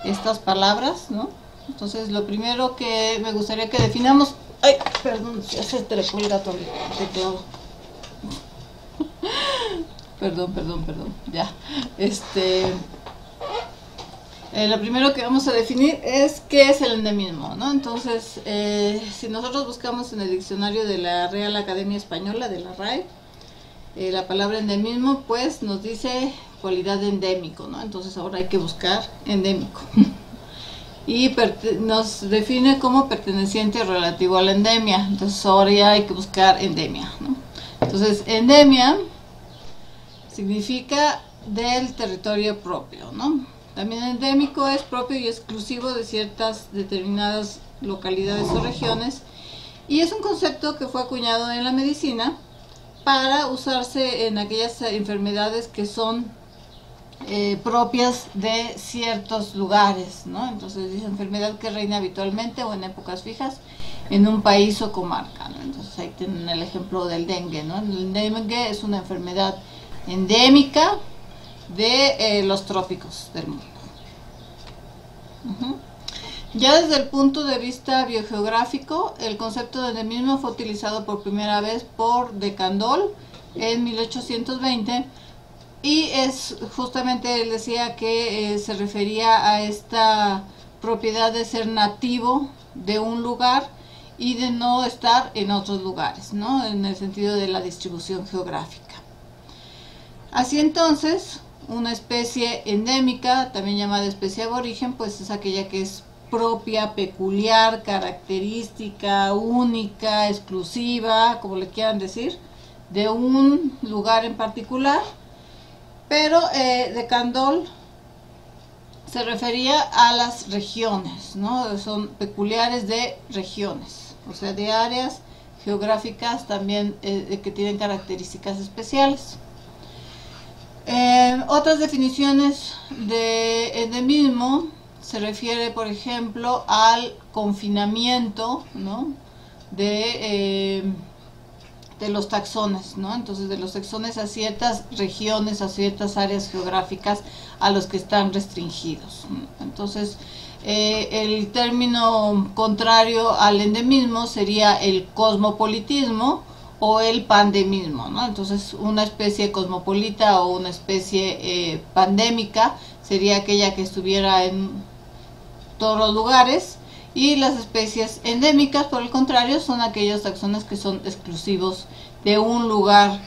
estas palabras, ¿no? Entonces, lo primero que me gustaría que definamos... Ay, perdón, ya se trepó el gato al teclado. Perdón, ya. Lo primero que vamos a definir es qué es el endemismo, ¿no? Entonces, si nosotros buscamos en el diccionario de la Real Academia Española, de la RAE, la palabra endemismo, pues nos dice cualidad de endémico, ¿no? Entonces ahora hay que buscar endémico. Y nos define como perteneciente relativo a la endemia. Entonces ahora ya hay que buscar endemia, ¿no? Entonces, endemia significa del territorio propio, ¿no? También endémico es propio y exclusivo de ciertas determinadas localidades o regiones, y es un concepto que fue acuñado en la medicina para usarse en aquellas enfermedades que son propias de ciertos lugares, ¿no? Entonces dice enfermedad que reina habitualmente o en épocas fijas en un país o comarca, ¿no? Entonces ahí tienen el ejemplo del dengue, ¿no? El dengue es una enfermedad endémica de los trópicos del mundo. Ya desde el punto de vista biogeográfico, el concepto de endemismo fue utilizado por primera vez por de Candolle en 1820, y es justamente, él decía que se refería a esta propiedad de ser nativo de un lugar y de no estar en otros lugares, ¿no? En el sentido de la distribución geográfica. Así entonces, una especie endémica, también llamada especie aborigen, pues es aquella que es propia, peculiar, característica, única, exclusiva, como le quieran decir, de un lugar en particular. Pero de Candolle se refería a las regiones, ¿no? Son peculiares de regiones, o sea, de áreas geográficas también que tienen características especiales. Otras definiciones de endemismo se refiere, por ejemplo, al confinamiento, ¿no? de los taxones, ¿no? Entonces, de los taxones a ciertas regiones, a ciertas áreas geográficas a los que están restringidos. Entonces, el término contrario al endemismo sería el cosmopolitismo o el pandemismo, ¿no? Entonces, una especie cosmopolita o una especie pandémica sería aquella que estuviera en todos los lugares, y las especies endémicas, por el contrario, son aquellos taxones que son exclusivos de un lugar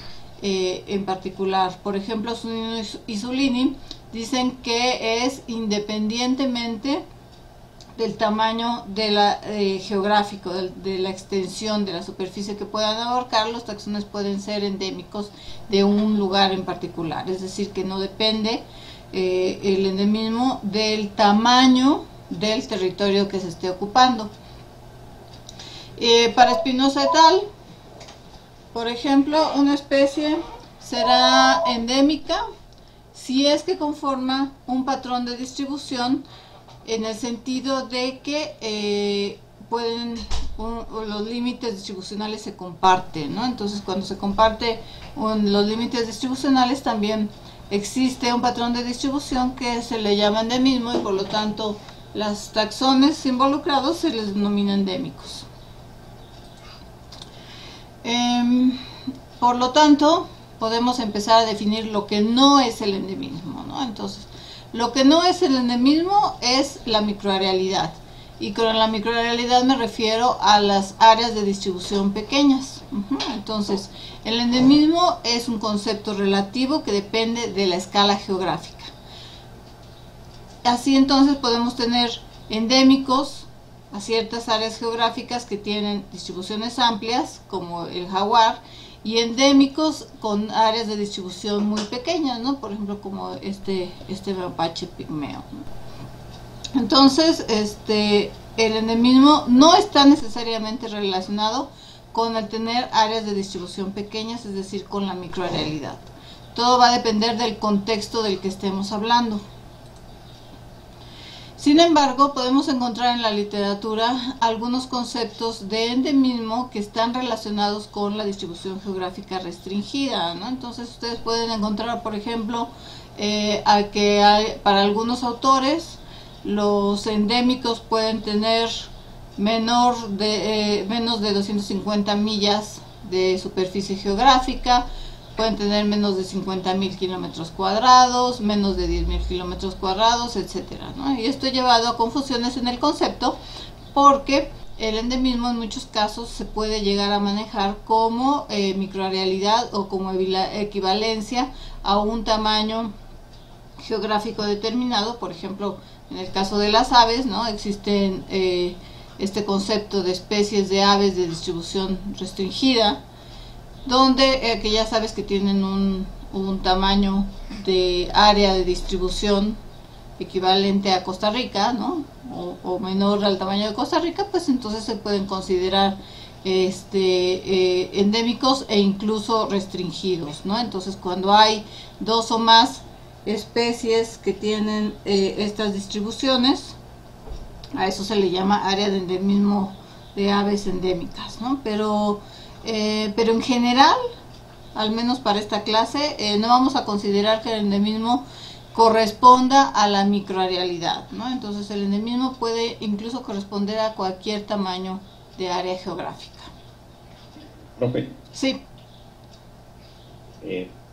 en particular. Por ejemplo, Zunino y Zulini dicen que es independientemente del tamaño de la, geográfico, de la extensión de la superficie que puedan abarcar, los taxones pueden ser endémicos de un lugar en particular. Es decir, que no depende el endemismo del tamaño del territorio que se esté ocupando. Para Espinosa et al., por ejemplo, una especie será endémica si es que conforma un patrón de distribución, en el sentido de que los límites distribucionales se comparten, ¿no? Entonces, cuando se comparte los límites distribucionales, también existe un patrón de distribución que se le llama endemismo, y por lo tanto los taxones involucrados se les denomina endémicos. Por lo tanto, podemos empezar a definir lo que no es el endemismo, ¿no? Entonces, lo que no es el endemismo es la microarealidad, y con la microarealidad me refiero a las áreas de distribución pequeñas. Entonces, el endemismo es un concepto relativo que depende de la escala geográfica. Así entonces podemos tener endémicos a ciertas áreas geográficas que tienen distribuciones amplias, como el jaguar, y endémicos con áreas de distribución muy pequeñas, ¿no? Por ejemplo, como este mapache pigmeo, ¿no? Entonces, el endemismo no está necesariamente relacionado con el tener áreas de distribución pequeñas, es decir, con la microarealidad. Todo va a depender del contexto del que estemos hablando. Sin embargo, podemos encontrar en la literatura algunos conceptos de endemismo que están relacionados con la distribución geográfica restringida, ¿no? Entonces, ustedes pueden encontrar, por ejemplo, para algunos autores, Los endémicos pueden tener menos de 250 millas de superficie geográfica, pueden tener menos de 50.000 kilómetros cuadrados, menos de 10.000 kilómetros cuadrados, etcétera, ¿no? Y esto ha llevado a confusiones en el concepto, porque el endemismo en muchos casos se puede llegar a manejar como microrealidad o como equivalencia a un tamaño geográfico determinado. Por ejemplo, en el caso de las aves, ¿no? Existen este concepto de especies de aves de distribución restringida, donde aquellas aves que tienen un tamaño de área de distribución equivalente a Costa Rica, ¿no? o menor al tamaño de Costa Rica, pues entonces se pueden considerar endémicos e incluso restringidos, ¿no? Entonces, cuando hay dos o más especies que tienen estas distribuciones, a eso se le llama área de endemismo de aves endémicas, ¿no? Pero en general, al menos para esta clase, no vamos a considerar que el endemismo corresponda a la microrealidad, ¿no? Entonces el endemismo puede incluso corresponder a cualquier tamaño de área geográfica. Profe. Sí.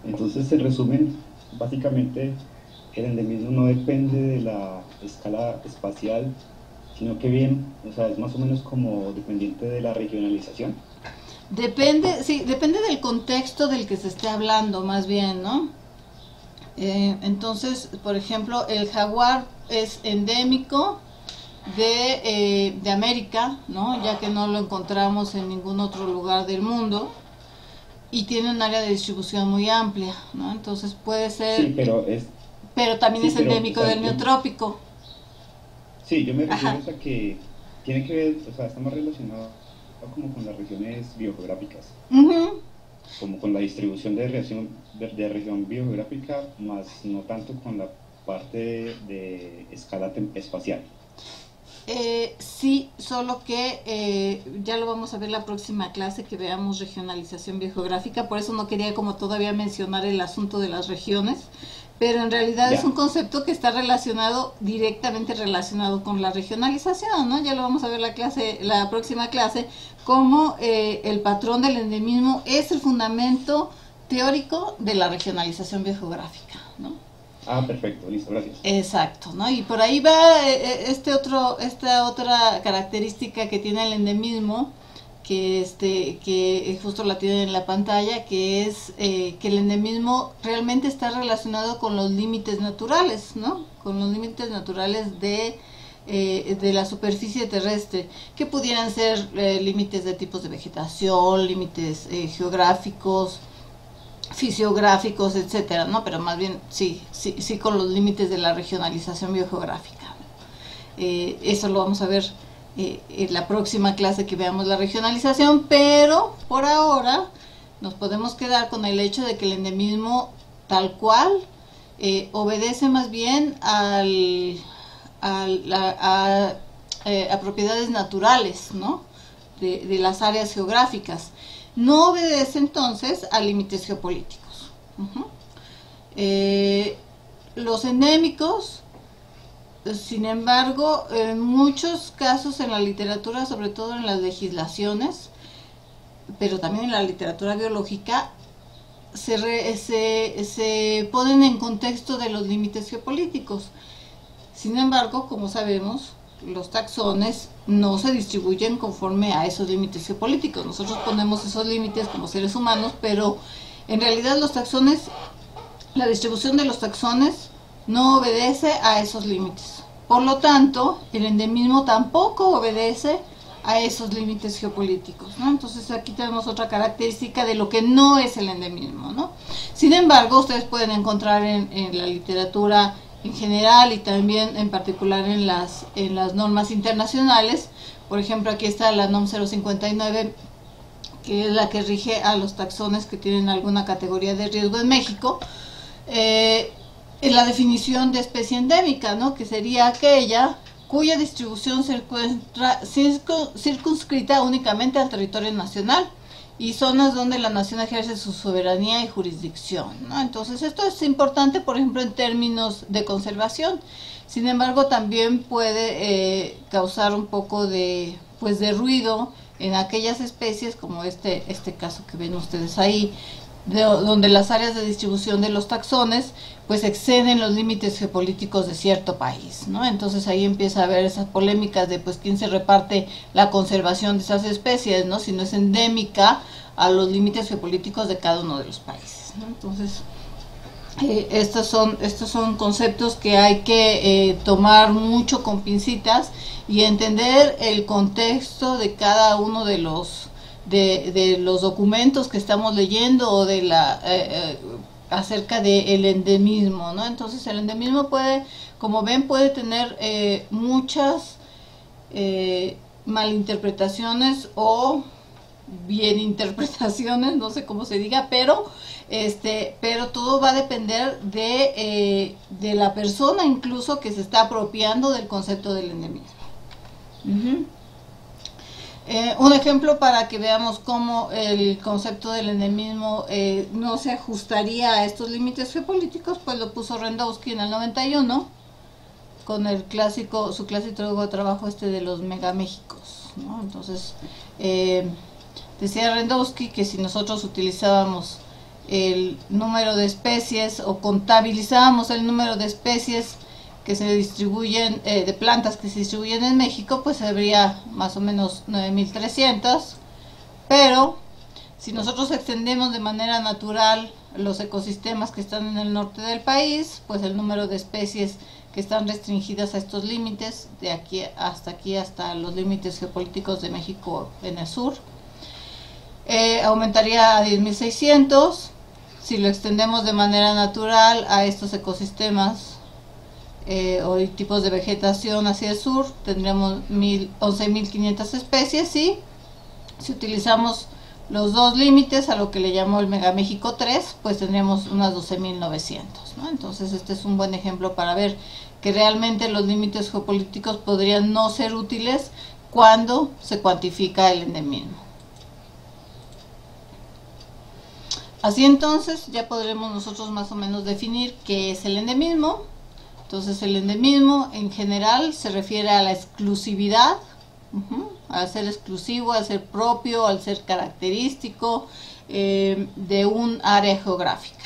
Entonces, en resumen, básicamente el endemismo no depende de la escala espacial, sino que bien, o sea, es más o menos como dependiente de la regionalización. Depende, sí, depende del contexto del que se esté hablando, más bien, ¿no? Entonces, por ejemplo, el jaguar es endémico de América, ¿no? Ya que no lo encontramos en ningún otro lugar del mundo, y tiene un área de distribución muy amplia, ¿no? Entonces puede ser, sí, pero también es endémico, o sea, del neotrópico. Sí, yo me refiero a que tiene que ver, o sea, está más relacionado como con las regiones biogeográficas. Como con la distribución de región biogeográfica, más no tanto con la parte de escala espacial. Sí, solo que ya lo vamos a ver la próxima clase, que veamos regionalización biogeográfica. Por eso no quería como todavía mencionar el asunto de las regiones, pero en realidad es un concepto que está directamente relacionado con la regionalización, ¿no? Ya lo vamos a ver la próxima clase, cómo el patrón del endemismo es el fundamento teórico de la regionalización biogeográfica, ¿no? Ah, perfecto, listo, gracias. Exacto, ¿no? Y por ahí va esta otra característica que tiene el endemismo, que justo la tienen en la pantalla, que es que el endemismo realmente está relacionado con los límites naturales, ¿no? Con los límites naturales de la superficie terrestre, que pudieran ser límites de tipos de vegetación, límites geográficos, fisiográficos, etcétera, ¿no? Pero más bien sí con los límites de la regionalización biogeográfica. Eso lo vamos a ver en la próxima clase, que veamos la regionalización, pero por ahora nos podemos quedar con el hecho de que el endemismo tal cual obedece más bien a propiedades naturales, ¿no? de las áreas geográficas. No obedece entonces a límites geopolíticos. Los endémicos, sin embargo, en muchos casos en la literatura, sobre todo en las legislaciones, pero también en la literatura biológica, se ponen en contexto de los límites geopolíticos. Sin embargo, como sabemos, los taxones no se distribuyen conforme a esos límites geopolíticos. Nosotros ponemos esos límites como seres humanos, pero en realidad los taxones, la distribución de los taxones no obedece a esos límites. Por lo tanto, el endemismo tampoco obedece a esos límites geopolíticos, ¿no? Entonces aquí tenemos otra característica de lo que no es el endemismo, ¿no? Sin embargo, ustedes pueden encontrar en la literatura en general y también en particular en las normas internacionales. Por ejemplo, aquí está la NOM 059, que es la que rige a los taxones que tienen alguna categoría de riesgo en México. En la definición de especie endémica, ¿no? Que sería aquella cuya distribución se encuentra circunscrita únicamente al territorio nacional y zonas donde la nación ejerce su soberanía y jurisdicción, ¿no? Entonces esto es importante, por ejemplo, en términos de conservación. Sin embargo, también puede causar un poco de, pues, de ruido en aquellas especies, como este caso que ven ustedes ahí, donde las áreas de distribución de los taxones pues exceden los límites geopolíticos de cierto país, ¿no? Entonces ahí empieza a haber esas polémicas de pues quién se reparte la conservación de esas especies, ¿no? Si no es endémica a los límites geopolíticos de cada uno de los países, ¿no? Entonces estos son conceptos que hay que tomar mucho con pincitas y entender el contexto de cada uno de los documentos que estamos leyendo o de acerca del endemismo, ¿no? Entonces el endemismo puede, como ven, puede tener muchas malinterpretaciones o bien interpretaciones, no sé cómo se diga, pero todo va a depender de la persona incluso que se está apropiando del concepto del endemismo. Un ejemplo para que veamos cómo el concepto del endemismo no se ajustaría a estos límites geopolíticos, pues lo puso Rendowski en el 91 con su clásico trabajo de los megaméxicos, ¿no? Entonces decía Rendowski que si nosotros utilizábamos el número de especies o contabilizábamos el número de especies que se distribuyen, de plantas que se distribuyen en México, pues habría más o menos 9.300, pero si nosotros extendemos de manera natural los ecosistemas que están en el norte del país, pues el número de especies que están restringidas a estos límites, de aquí, hasta los límites geopolíticos de México en el sur, aumentaría a 10.600. Si lo extendemos de manera natural a estos ecosistemas o tipos de vegetación hacia el sur, tendríamos 11.500 especies, y si utilizamos los dos límites a lo que le llamó el Megaméxico 3, pues tendríamos unas 12.900, ¿no? Entonces este es un buen ejemplo para ver que realmente los límites geopolíticos podrían no ser útiles cuando se cuantifica el endemismo. Así entonces ya podremos nosotros más o menos definir qué es el endemismo. Entonces el endemismo en general se refiere a la exclusividad, al ser exclusivo, al ser propio, al ser característico de un área geográfica.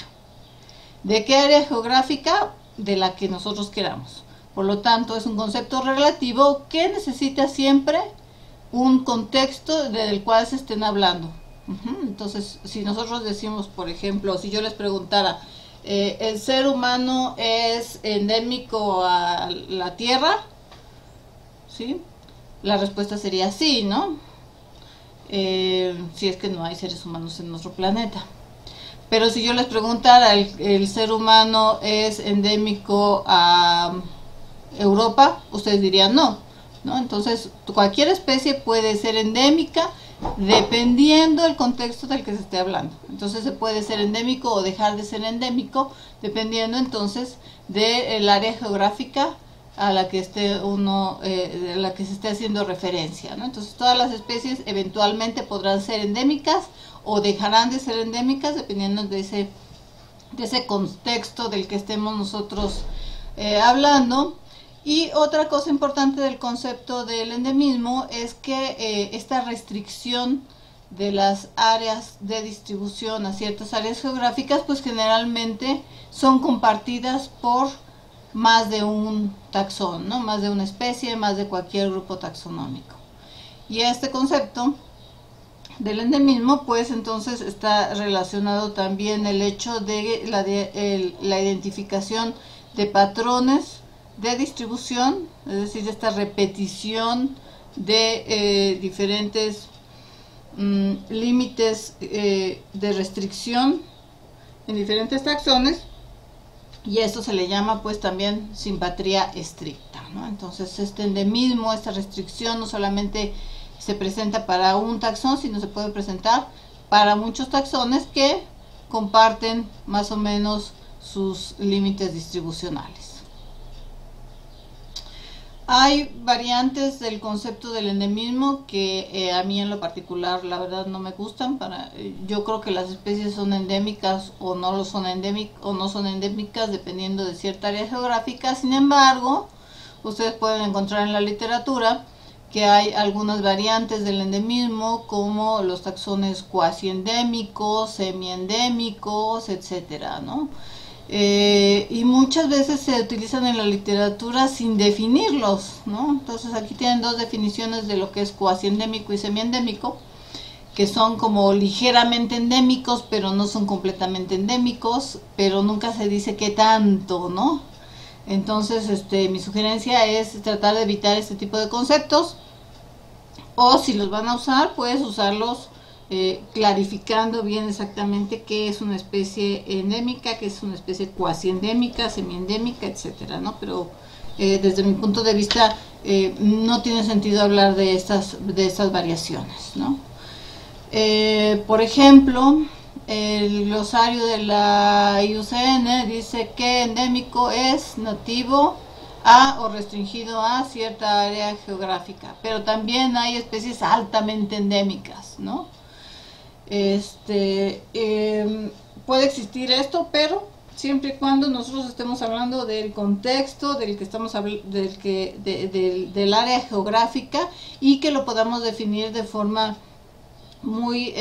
¿De qué área geográfica? De la que nosotros queramos. Por lo tanto es un concepto relativo que necesita siempre un contexto del cual se estén hablando. Entonces si nosotros decimos, por ejemplo, si yo les preguntara, ¿el ser humano es endémico a la Tierra? ¿Sí? La respuesta sería sí, ¿no? Si es que no hay seres humanos en nuestro planeta. Pero si yo les preguntara, ¿el ser humano es endémico a Europa? Ustedes dirían no, ¿no? Entonces cualquier especie puede ser endémica dependiendo del contexto del que se esté hablando. Entonces se puede ser endémico o dejar de ser endémico dependiendo entonces del área geográfica a la que esté a la que se esté haciendo referencia, ¿no? Entonces todas las especies eventualmente podrán ser endémicas o dejarán de ser endémicas dependiendo de ese contexto del que estemos nosotros hablando. Y otra cosa importante del concepto del endemismo es que esta restricción de las áreas de distribución a ciertas áreas geográficas, pues generalmente son compartidas por más de un taxón, ¿no? Más de una especie, más de cualquier grupo taxonómico. Y a este concepto del endemismo, pues entonces está relacionado también el hecho de la identificación de patrones de distribución, es decir, esta repetición de diferentes límites de restricción en diferentes taxones, y esto se le llama pues también simpatría estricta, ¿no? Entonces este endemismo, esta restricción no solamente se presenta para un taxón, sino se puede presentar para muchos taxones que comparten más o menos sus límites distribucionales. Hay variantes del concepto del endemismo que a mí en lo particular la verdad no me gustan. Yo creo que las especies son endémicas o no lo son o no son endémicas dependiendo de cierta área geográfica. Sin embargo, ustedes pueden encontrar en la literatura que hay algunas variantes del endemismo como los taxones cuasi endémicos, semiendémicos, etcétera, ¿no? Y muchas veces se utilizan en la literatura sin definirlos, ¿no? Entonces aquí tienen dos definiciones de lo que es cuasi endémico y semiendémico, que son como ligeramente endémicos, pero no son completamente endémicos, pero nunca se dice qué tanto, ¿no? Entonces, mi sugerencia es tratar de evitar este tipo de conceptos, o si los van a usar, pues usarlos clarificando bien exactamente qué es una especie endémica, qué es una especie cuasi endémica, semiendémica, etcétera, ¿no? Pero desde mi punto de vista no tiene sentido hablar de estas variaciones, ¿no? Por ejemplo, el glosario de la IUCN dice que endémico es nativo a o restringido a cierta área geográfica, pero también hay especies altamente endémicas, ¿no? Puede existir esto, pero siempre y cuando nosotros estemos hablando del contexto del que estamos del área geográfica, y que lo podamos definir de forma muy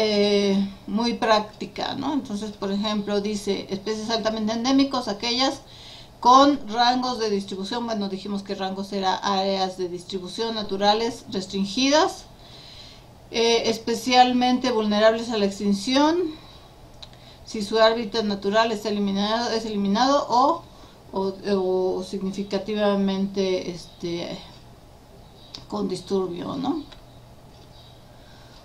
práctica, ¿no? Entonces, por ejemplo, dice especies altamente endémicos, aquellas con rangos de distribución, bueno, dijimos que rangos era áreas de distribución naturales restringidas, especialmente vulnerables a la extinción, si su hábitat natural está eliminado o significativamente con disturbio, ¿no?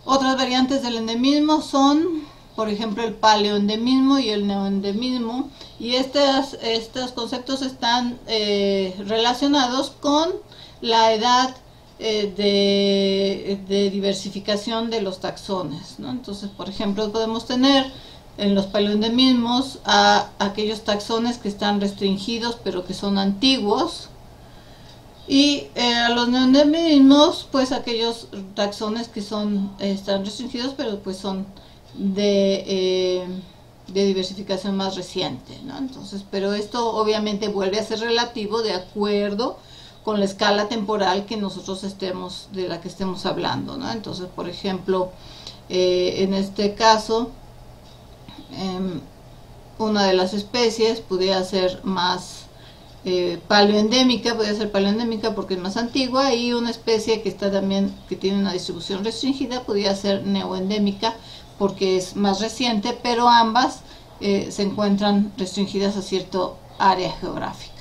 Otras variantes del endemismo son, por ejemplo, el paleoendemismo y el neoendemismo, y estos conceptos están relacionados con la edad de diversificación de los taxones, ¿no? Entonces, por ejemplo, podemos tener en los paleoendemismos a aquellos taxones que están restringidos pero que son antiguos, y a los neoendemismos, pues aquellos taxones que están restringidos pero pues son de diversificación más reciente, ¿no? Entonces, pero esto obviamente vuelve a ser relativo de acuerdo con la escala temporal que nosotros de la que estemos hablando, ¿no? Entonces, por ejemplo, en este caso, una de las especies pudiera ser más paleoendémica, porque es más antigua, y una especie que tiene una distribución restringida podría ser neoendémica porque es más reciente, pero ambas se encuentran restringidas a cierta área geográfica.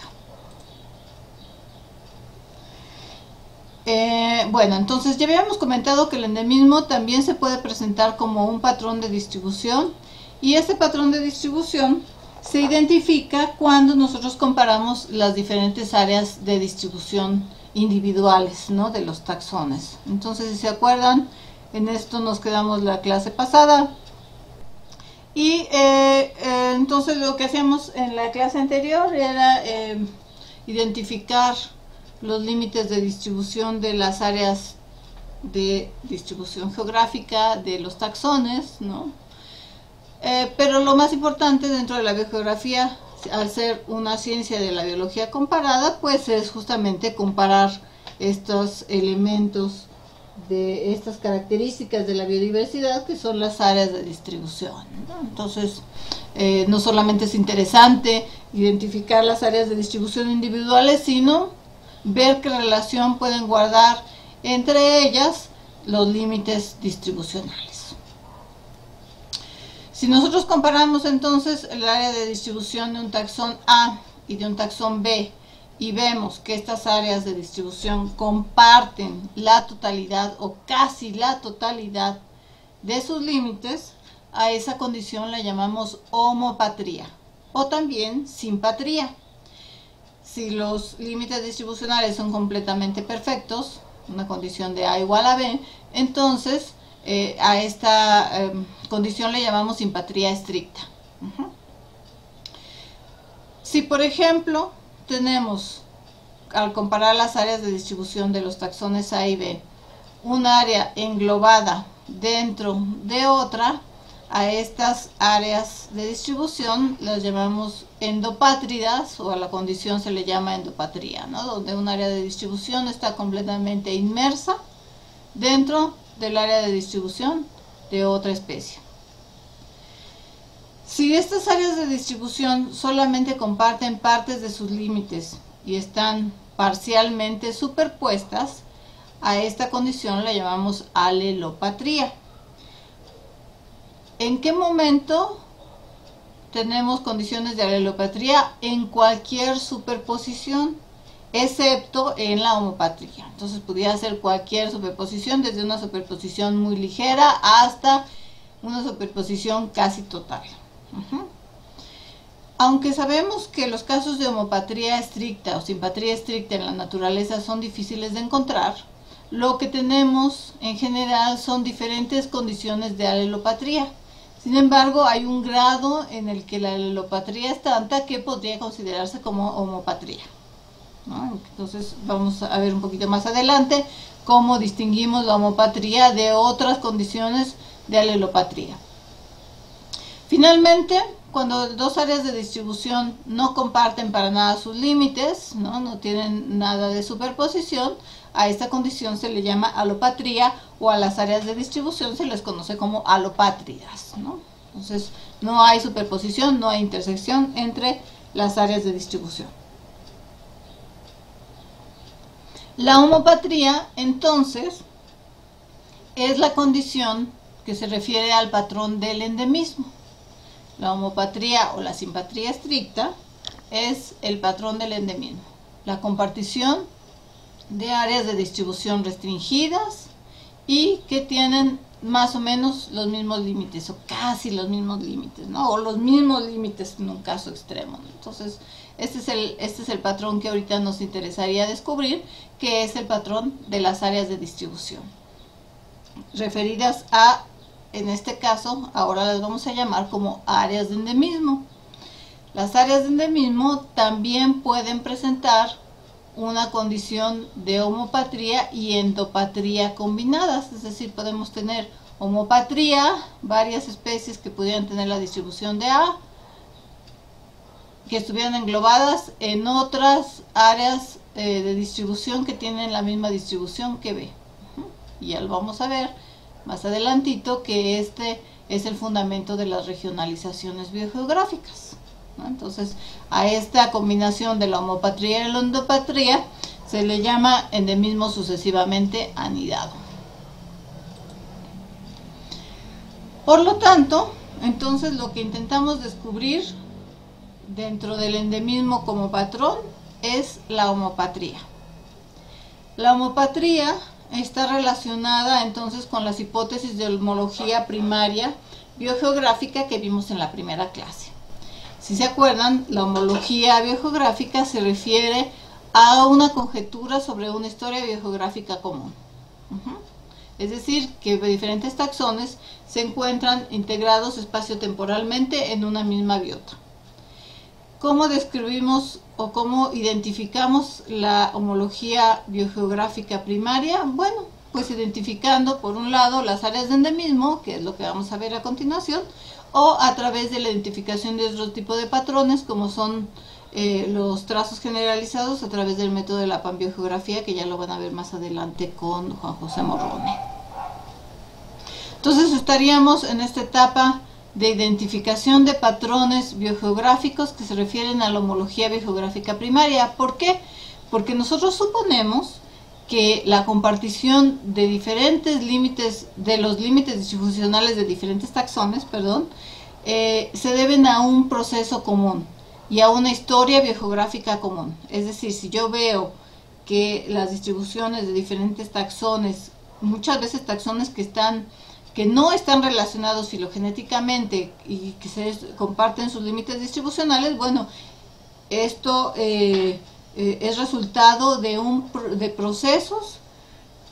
Bueno, entonces ya habíamos comentado que el endemismo también se puede presentar como un patrón de distribución, y este patrón de distribución se identifica cuando nosotros comparamos las diferentes áreas de distribución individuales, ¿no?, de los taxones. Entonces, si se acuerdan, en esto nos quedamos la clase pasada, y entonces lo que hacíamos en la clase anterior era identificar los límites de distribución de las áreas de distribución geográfica de los taxones, ¿no? Pero lo más importante dentro de la biogeografía, al ser una ciencia de la biología comparada, pues es justamente comparar estos elementos de estas características de la biodiversidad, que son las áreas de distribución, ¿no? Entonces, no solamente es interesante identificar las áreas de distribución individuales, sino ver qué relación pueden guardar entre ellas los límites distribucionales. Si nosotros comparamos entonces el área de distribución de un taxón A y de un taxón B, y vemos que estas áreas de distribución comparten la totalidad o casi la totalidad de sus límites, a esa condición la llamamos homopatría o también simpatría. Si los límites distribucionales son completamente perfectos, una condición de A igual a B, entonces a esta condición le llamamos simpatría estricta. Si, por ejemplo, tenemos al comparar las áreas de distribución de los taxones A y B, un área englobada dentro de otra, a estas áreas de distribución las llamamos endopátridas, o a la condición se le llama endopatría, ¿no? Donde un área de distribución está completamente inmersa dentro del área de distribución de otra especie. Si estas áreas de distribución solamente comparten partes de sus límites y están parcialmente superpuestas, a esta condición la llamamos alelopatría. ¿En qué momento tenemos condiciones de alelopatría? En cualquier superposición, excepto en la homopatría. Entonces pudiera ser cualquier superposición, desde una superposición muy ligera hasta una superposición casi total. Aunque sabemos que los casos de homopatría estricta o simpatría estricta en la naturaleza son difíciles de encontrar, lo que tenemos en general son diferentes condiciones de alelopatría. Sin embargo, hay un grado en el que la alelopatría es tanta que podría considerarse como homopatría, ¿no? Entonces vamos a ver un poquito más adelante cómo distinguimos la homopatría de otras condiciones de alelopatría. Finalmente, cuando dos áreas de distribución no comparten para nada sus límites, no tienen nada de superposición, a esta condición se le llama alopatría, o a las áreas de distribución se les conoce como alopátridas, ¿no? Entonces, no hay superposición, no hay intersección entre las áreas de distribución. La homopatría, entonces, es la condición que se refiere al patrón del endemismo. La homopatría o la simpatría estricta es el patrón del endemismo, la compartición de áreas de distribución restringidas y que tienen más o menos los mismos límites, o casi los mismos límites, ¿no? O los mismos límites en un caso extremo. Entonces, este es el patrón que ahorita nos interesaría descubrir, que es el patrón de las áreas de distribución, referidas a, en este caso, ahora las vamos a llamar como áreas de endemismo. Las áreas de endemismo también pueden presentar una condición de homopatría y endopatría combinadas, es decir, podemos tener homopatría, varias especies que pudieran tener la distribución de A, que estuvieran englobadas en otras áreas de distribución que tienen la misma distribución que B. Y ya lo vamos a ver más adelantito, que este es el fundamento de las regionalizaciones biogeográficas, ¿no? Entonces, a esta combinación de la homopatría y la endopatría se le llama endemismo sucesivamente anidado. Por lo tanto, entonces lo que intentamos descubrir dentro del endemismo como patrón es la homopatría. La homopatría está relacionada entonces con las hipótesis de homología primaria biogeográfica que vimos en la primera clase. Si se acuerdan, la homología biogeográfica se refiere a una conjetura sobre una historia biogeográfica común. Es decir, que diferentes taxones se encuentran integrados espaciotemporalmente en una misma biota. ¿Cómo describimos o cómo identificamos la homología biogeográfica primaria? Bueno, pues identificando por un lado las áreas de endemismo, que es lo que vamos a ver a continuación, o a través de la identificación de otro tipo de patrones, como son los trazos generalizados a través del método de la panbiogeografía, que ya lo van a ver más adelante con Juan José Morrone. Entonces estaríamos en esta etapa de identificación de patrones biogeográficos que se refieren a la homología biogeográfica primaria. ¿Por qué? Porque nosotros suponemos que la compartición de diferentes límites, de los límites distribucionales de diferentes taxones, se deben a un proceso común y a una historia biogeográfica común. Es decir, si yo veo que las distribuciones de diferentes taxones, muchas veces taxones que no están relacionados filogenéticamente y que se comparten sus límites distribucionales, bueno, esto es resultado de procesos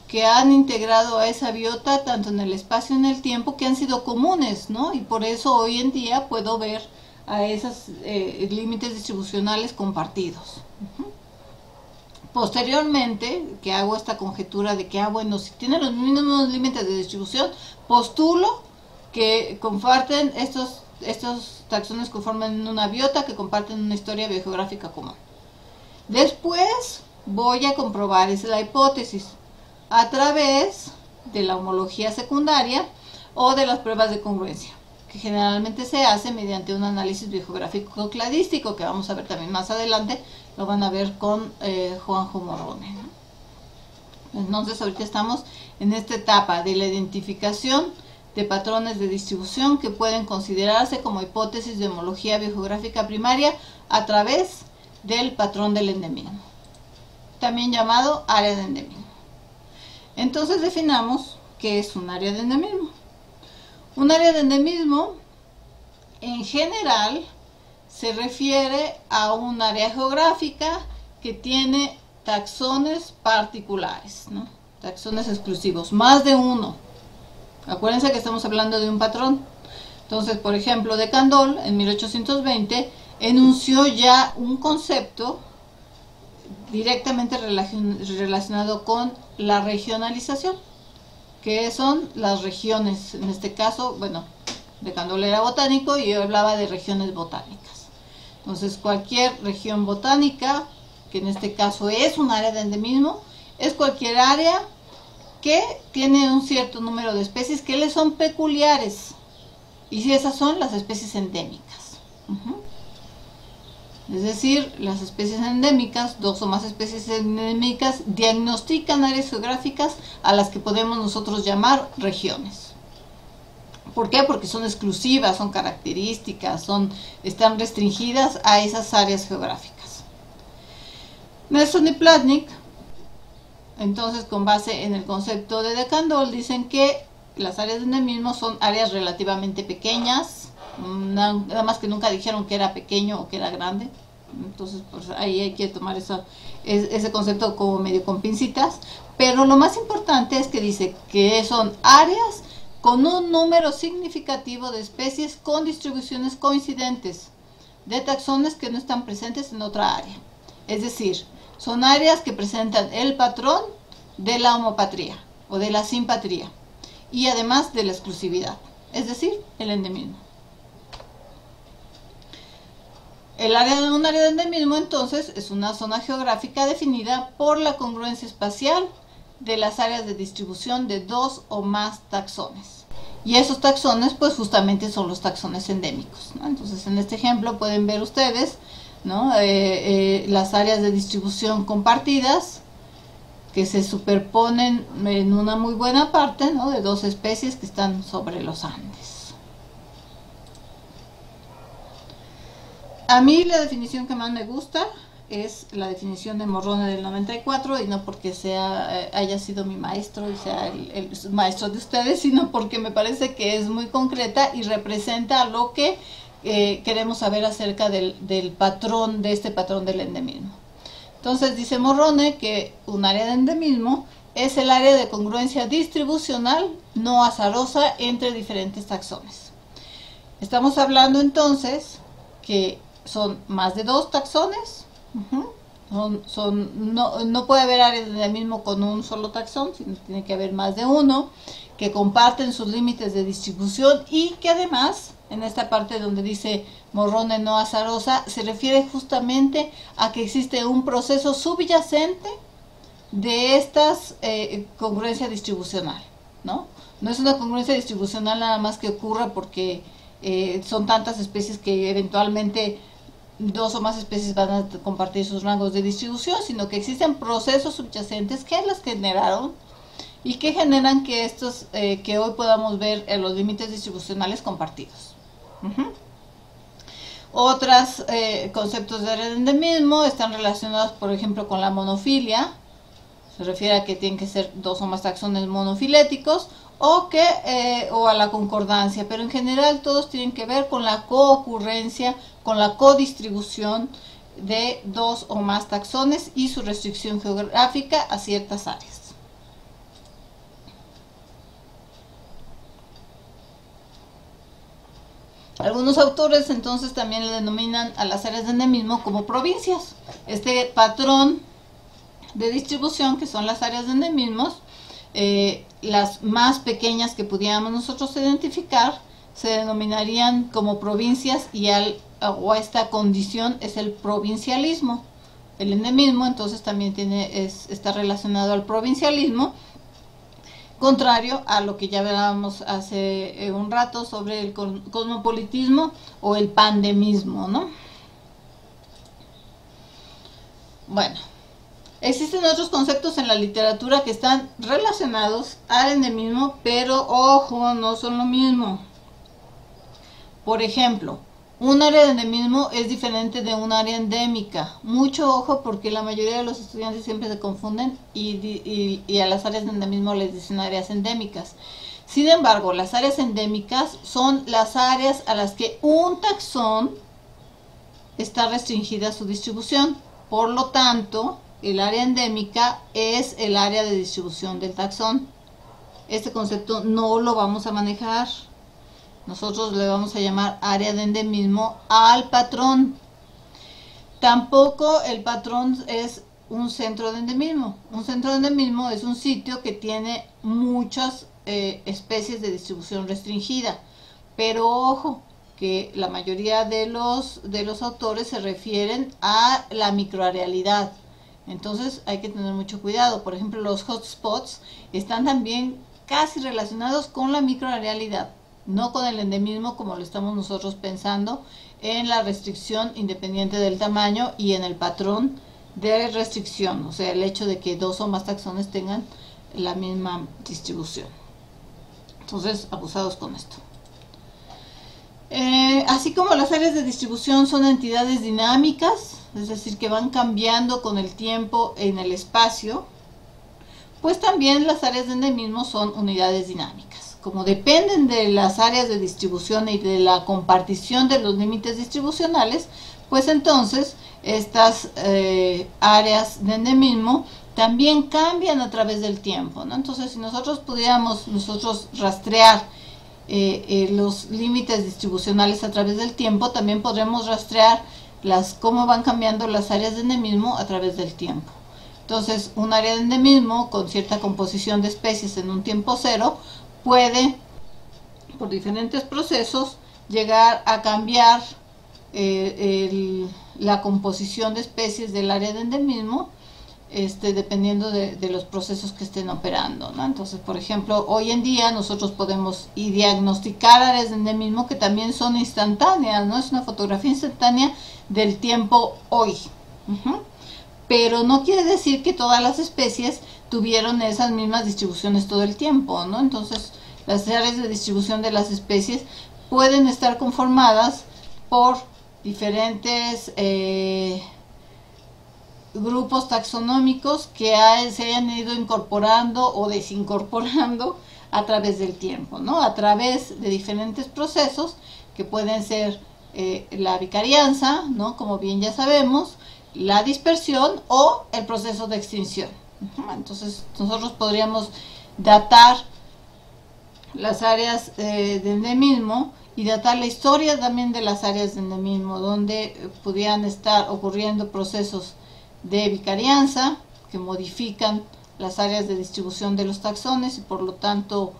que han integrado a esa biota tanto en el espacio y en el tiempo, que han sido comunes, ¿no? Y por eso hoy en día puedo ver a esos límites distribucionales compartidos. Posteriormente, que hago esta conjetura de que, bueno, si tienen los mismos límites de distribución, postulo que comparten estos taxones conforman una biota, que comparten una historia biogeográfica común. Después voy a comprobar, esa es la hipótesis, a través de la homología secundaria o de las pruebas de congruencia, que generalmente se hace mediante un análisis biogeográfico cladístico, que vamos a ver también más adelante, lo van a ver con Juanjo Morrone, ¿no? Entonces ahorita estamos en esta etapa de la identificación de patrones de distribución que pueden considerarse como hipótesis de homología biogeográfica primaria a través del patrón del endemismo, también llamado área de endemismo. Entonces definamos qué es un área de endemismo. Un área de endemismo en general se refiere a un área geográfica que tiene taxones particulares, ¿no? Taxones exclusivos, más de uno. Acuérdense que estamos hablando de un patrón. Entonces, por ejemplo, de Candolle en 1820 enunció ya un concepto directamente relacionado con la regionalización, que son las regiones. En este caso, bueno, de Candolle era botánico y yo hablaba de regiones botánicas. Entonces, cualquier región botánica, que en este caso es un área de endemismo, es cualquier área que tiene un cierto número de especies que le son peculiares, y si esas son las especies endémicas. Es decir, las especies endémicas, dos o más especies endémicas, diagnostican áreas geográficas a las que podemos nosotros llamar regiones. ¿Por qué? Porque son exclusivas, son características, están restringidas a esas áreas geográficas. Nelson y Plotnick, entonces, con base en el concepto de Candolle, dicen que las áreas de endemismo son áreas relativamente pequeñas, nada más que nunca dijeron que era pequeño o que era grande. Entonces, pues ahí hay que tomar ese concepto como medio con pincitas. Pero lo más importante es que dice que son áreas con un número significativo de especies con distribuciones coincidentes de taxones que no están presentes en otra área. Es decir, son áreas que presentan el patrón de la homopatría o de la simpatría y además de la exclusividad, es decir, el endemismo. Un área de endemismo entonces es una zona geográfica definida por la congruencia espacial de las áreas de distribución de dos o más taxones. Y esos taxones pues justamente son los taxones endémicos, ¿no? Entonces en este ejemplo pueden ver ustedes, ¿no? Las áreas de distribución compartidas que se superponen en una muy buena parte, ¿no? De dos especies que están sobre los Andes. A mí la definición que más me gusta es la definición de Morrone del 94, y no porque haya sido mi maestro y sea el maestro de ustedes, sino porque me parece que es muy concreta y representa lo que queremos saber acerca del patrón, de este patrón del endemismo. Entonces dice Morrone que un área de endemismo es el área de congruencia distribucional no azarosa entre diferentes taxones. Estamos hablando entonces que son más de dos taxones. No puede haber áreas de endemismo con un solo taxón, sino tiene que haber más de uno, que comparten sus límites de distribución y que además, en esta parte donde dice Morrone no azarosa, se refiere justamente a que existe un proceso subyacente de estas congruencia distribucional, ¿no? No es una congruencia distribucional nada más que ocurra porque son tantas especies que eventualmente dos o más especies van a compartir sus rangos de distribución, sino que existen procesos subyacentes que las generaron y que generan que estos que hoy podamos ver en los límites distribucionales compartidos. Otros conceptos de área de endemismo están relacionados, por ejemplo, con la monofilia. Se refiere a que tienen que ser dos o más taxones monofiléticos, o a la concordancia, pero en general todos tienen que ver con la coocurrencia, con la codistribución de dos o más taxones y su restricción geográfica a ciertas áreas. Algunos autores entonces también le denominan a las áreas de endemismo como provincias. Este patrón de distribución, que son las áreas de endemismos, las más pequeñas que pudiéramos nosotros identificar, se denominarían como provincias y a esta condición es el provincialismo. El endemismo entonces también está relacionado al provincialismo, contrario a lo que ya hablábamos hace un rato sobre el cosmopolitismo o el pandemismo, ¿no? Bueno, existen otros conceptos en la literatura que están relacionados al endemismo, pero ojo, no son lo mismo. Por ejemplo, un área de endemismo es diferente de un área endémica. Mucho ojo, porque la mayoría de los estudiantes siempre se confunden y a las áreas de endemismo les dicen áreas endémicas. Sin embargo, las áreas endémicas son las áreas a las que un taxón está restringida su distribución. Por lo tanto, el área endémica es el área de distribución del taxón. Este concepto no lo vamos a manejar. Nosotros le vamos a llamar área de endemismo al patrón. Tampoco el patrón es un centro de endemismo. Un centro de endemismo es un sitio que tiene muchas especies de distribución restringida. Pero ojo, que la mayoría de los autores se refieren a la microarealidad. Entonces hay que tener mucho cuidado. Por ejemplo, los hotspots están también casi relacionados con la microarealidad, no con el endemismo como lo estamos nosotros pensando en la restricción independiente del tamaño y en el patrón de restricción, o sea, el hecho de que dos o más taxones tengan la misma distribución. Entonces, abusados con esto. Así como las áreas de distribución son entidades dinámicas, es decir, que van cambiando con el tiempo en el espacio, pues también las áreas de endemismo son unidades dinámicas. Como dependen de las áreas de distribución y de la compartición de los límites distribucionales, pues entonces estas áreas de endemismo también cambian a través del tiempo, ¿no? Entonces, si nosotros pudiéramos rastrear los límites distribucionales a través del tiempo, también podremos rastrear cómo van cambiando las áreas de endemismo a través del tiempo. Entonces, un área de endemismo con cierta composición de especies en un tiempo cero puede, por diferentes procesos, llegar a cambiar la composición de especies del área de endemismo, dependiendo de los procesos que estén operando, ¿no? Entonces, por ejemplo, hoy en día nosotros podemos diagnosticar áreas de endemismo que también son instantáneas, ¿no? Es una fotografía instantánea del tiempo hoy. Pero no quiere decir que todas las especies tuvieron esas mismas distribuciones todo el tiempo, ¿no? Entonces, las áreas de distribución de las especies pueden estar conformadas por diferentes grupos taxonómicos que se hayan ido incorporando o desincorporando a través del tiempo, ¿no? A través de diferentes procesos que pueden ser la vicarianza, ¿no? Como bien ya sabemos, la dispersión o el proceso de extinción. Entonces, nosotros podríamos datar las áreas de endemismo y datar la historia también de las áreas de endemismo, donde pudieran estar ocurriendo procesos de vicarianza que modifican las áreas de distribución de los taxones y por lo tanto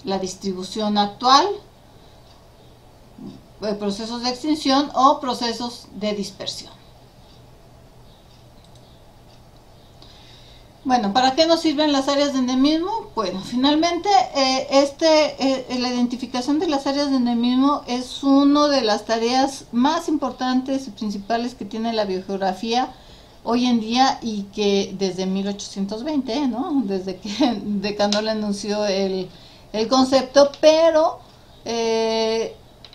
la distribución actual, procesos de extinción o procesos de dispersión. Bueno, ¿para qué nos sirven las áreas de endemismo? Bueno, finalmente la identificación de las áreas de endemismo es una de las tareas más importantes y principales que tiene la biogeografía hoy en día y que desde 1820, ¿no? Desde que de Candolle anunció el concepto, pero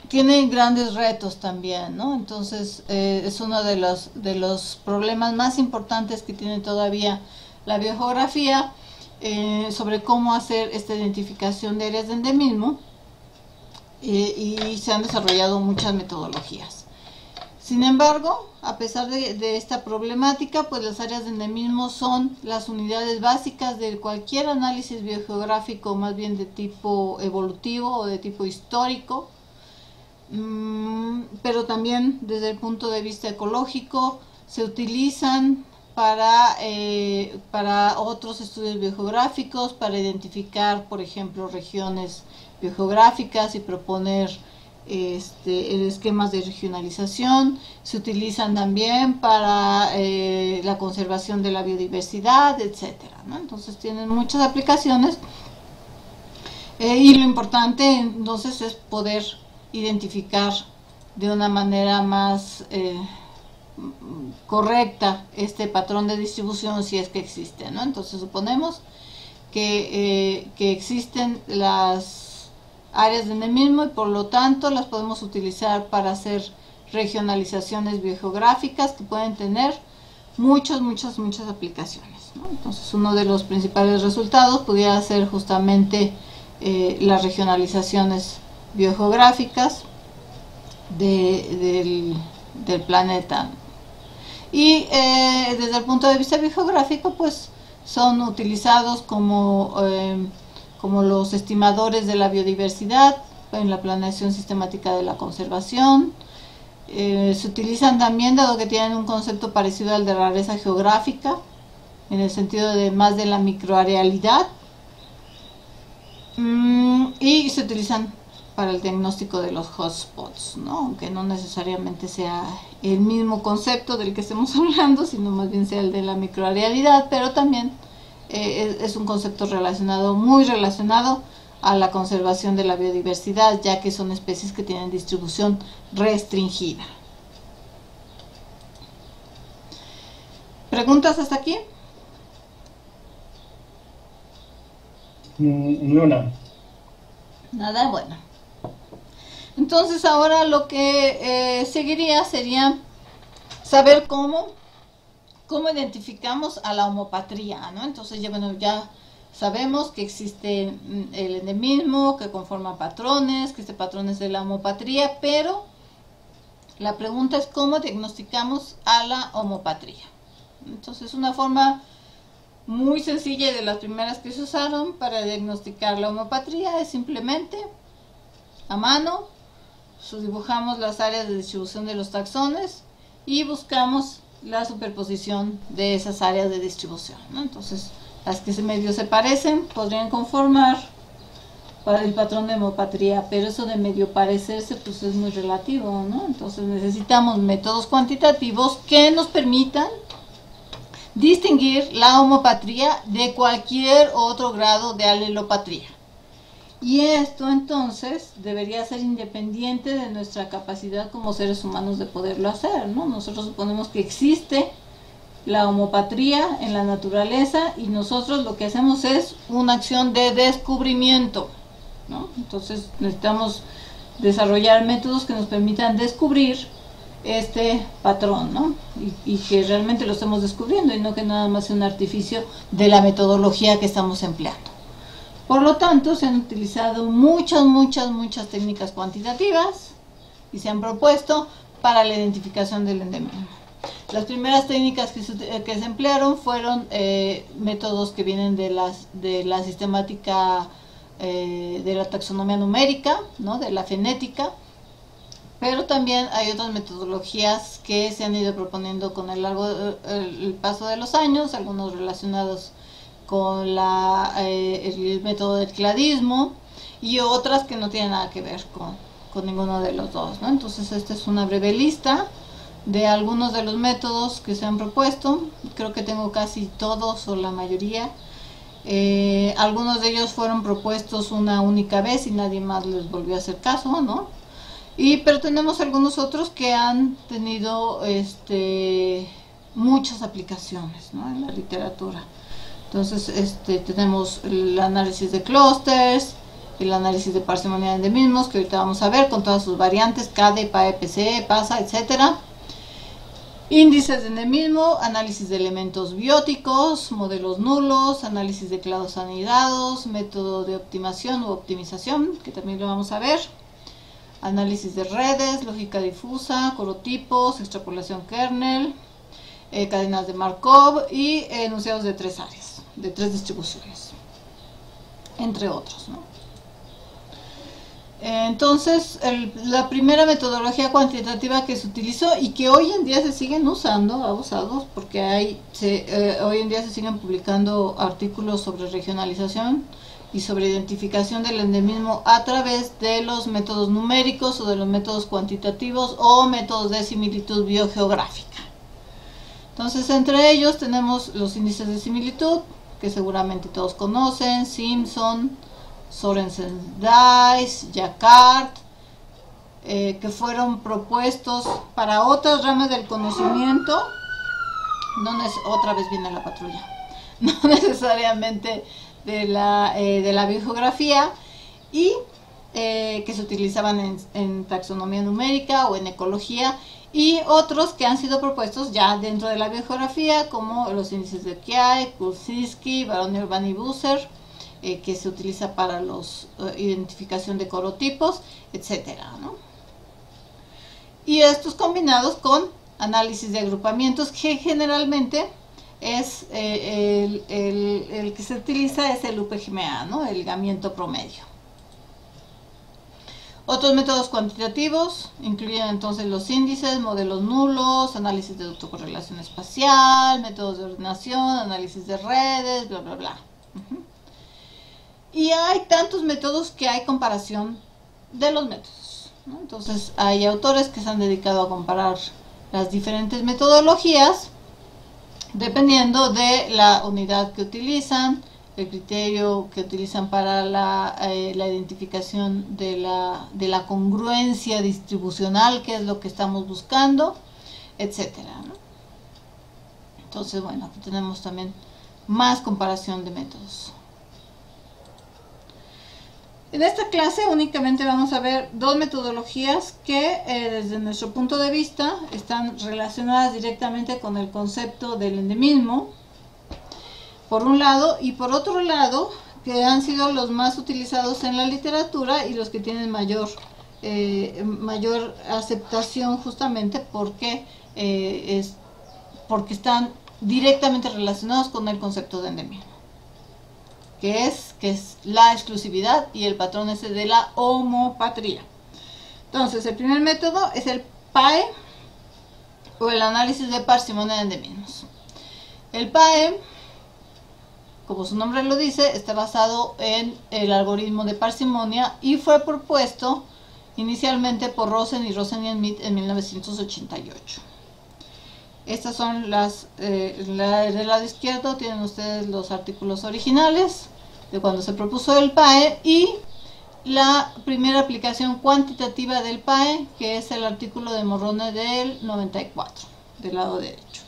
tiene grandes retos también, ¿no? Entonces es uno de los problemas más importantes que tiene todavía la biogeografía sobre cómo hacer esta identificación de áreas de endemismo y se han desarrollado muchas metodologías. Sin embargo, a pesar de esta problemática, pues las áreas de endemismo son las unidades básicas de cualquier análisis biogeográfico, más bien de tipo evolutivo o de tipo histórico, pero también desde el punto de vista ecológico se utilizan para otros estudios biogeográficos, para identificar, por ejemplo, regiones biogeográficas y proponer esquemas de regionalización. Se utilizan también para la conservación de la biodiversidad, etcétera, ¿no? Entonces tienen muchas aplicaciones y lo importante entonces es poder identificar de una manera más correcta este patrón de distribución, si es que existe, ¿no? Entonces suponemos que existen las áreas de endemismo y por lo tanto las podemos utilizar para hacer regionalizaciones biogeográficas que pueden tener muchas aplicaciones, ¿no? Entonces uno de los principales resultados pudiera ser justamente las regionalizaciones biogeográficas del planeta. Y desde el punto de vista biogeográfico, pues son utilizados como los estimadores de la biodiversidad en la planeación sistemática de la conservación. Se utilizan también, dado que tienen un concepto parecido al de rareza geográfica, en el sentido de más de la microarealidad, y se utilizan para el diagnóstico de los hotspots, ¿no? Aunque no necesariamente sea el mismo concepto del que estemos hablando, sino más bien sea el de la microrealidad, pero también es un concepto muy relacionado a la conservación de la biodiversidad, ya que son especies que tienen distribución restringida. ¿Preguntas hasta aquí? Nada. Nada, bueno. Entonces ahora lo que seguiría sería saber cómo identificamos a la homopatría, ¿no? Entonces ya sabemos que existe el endemismo, que conforma patrones, que este patrón es de la homopatría, pero la pregunta es cómo diagnosticamos a la homopatría. Entonces una forma muy sencilla y de las primeras que se usaron para diagnosticar la homopatría es simplemente a mano dibujamos las áreas de distribución de los taxones y buscamos la superposición de esas áreas de distribución, ¿no? Entonces las que medio se parecen podrían conformar para el patrón de homopatría, pero eso de medio parecerse pues es muy relativo, ¿no? Entonces necesitamos métodos cuantitativos que nos permitan distinguir la homopatría de cualquier otro grado de alelopatría. Y esto entonces debería ser independiente de nuestra capacidad como seres humanos de poderlo hacer, ¿no? Nosotros suponemos que existe la homopatría en la naturaleza y nosotros lo que hacemos es una acción de descubrimiento, ¿no? Entonces necesitamos desarrollar métodos que nos permitan descubrir este patrón, ¿no? Y que realmente lo estemos descubriendo y no que nada más sea un artificio de la metodología que estamos empleando. Por lo tanto, se han utilizado muchas técnicas cuantitativas y se han propuesto para la identificación del endemismo. Las primeras técnicas que se emplearon fueron métodos que vienen de la sistemática de la taxonomía numérica, ¿no? De la fenética, pero también hay otras metodologías que se han ido proponiendo con el paso de los años, algunos relacionados con el método del cladismo y otras que no tienen nada que ver con ninguno de los dos, ¿no? Entonces esta es una breve lista de algunos de los métodos que se han propuesto. Creo que tengo casi todos o la mayoría. Algunos de ellos fueron propuestos una única vez y nadie más les volvió a hacer caso, ¿no? Pero tenemos algunos otros que han tenido muchas aplicaciones, ¿no? En la literatura. Entonces tenemos el análisis de clústeres, el análisis de parsimonia de endemismos, que ahorita vamos a ver con todas sus variantes, CADE, PAE, PCE, PASA, etcétera. Índices de endemismo, análisis de elementos bióticos, modelos nulos, análisis de clados anidados, método de optimización u optimización, que también lo vamos a ver. Análisis de redes, lógica difusa, corotipos, extrapolación kernel, cadenas de Markov y enunciados de 3 áreas, de 3 distribuciones, entre otros, ¿no? Entonces, la primera metodología cuantitativa que se utilizó y que hoy en día se siguen usando, abusados, porque hoy en día se siguen publicando artículos sobre regionalización y sobre identificación del endemismo a través de los métodos numéricos o de los métodos cuantitativos o métodos de similitud biogeográfica. Entonces, entre ellos tenemos los índices de similitud, que seguramente todos conocen: Simpson, Sorensen-Dice, Jacquard, que fueron propuestos para otras ramas del conocimiento. Otra vez viene la patrulla. No necesariamente de la biogeografía, y que se utilizaban en taxonomía numérica o en ecología, y otros que han sido propuestos ya dentro de la biogeografía, como los índices de Kiai, Kulczynski, Baronier, Van y Busser, que se utiliza para la identificación de corotipos, etcétera, ¿no? Y estos combinados con análisis de agrupamientos, que generalmente es el que se utiliza es el UPGMA, ¿no? El ligamiento promedio. Otros métodos cuantitativos incluyen entonces los índices, modelos nulos, análisis de autocorrelación espacial, métodos de ordenación, análisis de redes, bla, bla, bla. Y hay tantos métodos que hay comparación de los métodos, ¿no? Entonces hay autores que se han dedicado a comparar las diferentes metodologías dependiendo de la unidad que utilizan, el criterio que utilizan para la identificación de la congruencia distribucional, que es lo que estamos buscando, etcétera, ¿no? Entonces, bueno, aquí tenemos también más comparación de métodos. En esta clase únicamente vamos a ver dos metodologías que desde nuestro punto de vista están relacionadas directamente con el concepto del endemismo, por un lado, y por otro lado, que han sido los más utilizados en la literatura y los que tienen mayor aceptación, justamente porque están directamente relacionados con el concepto de endemismo, que es la exclusividad y el patrón ese de la homopatría. Entonces, el primer método es el PAE, o el análisis de parsimonia de endemismos. El PAE, como su nombre lo dice, está basado en el algoritmo de parsimonia y fue propuesto inicialmente por Rosen y Rosen-Smith en 1988. Estas son del lado izquierdo tienen ustedes los artículos originales de cuando se propuso el PAE y la primera aplicación cuantitativa del PAE, que es el artículo de Morrone del 94, del lado derecho.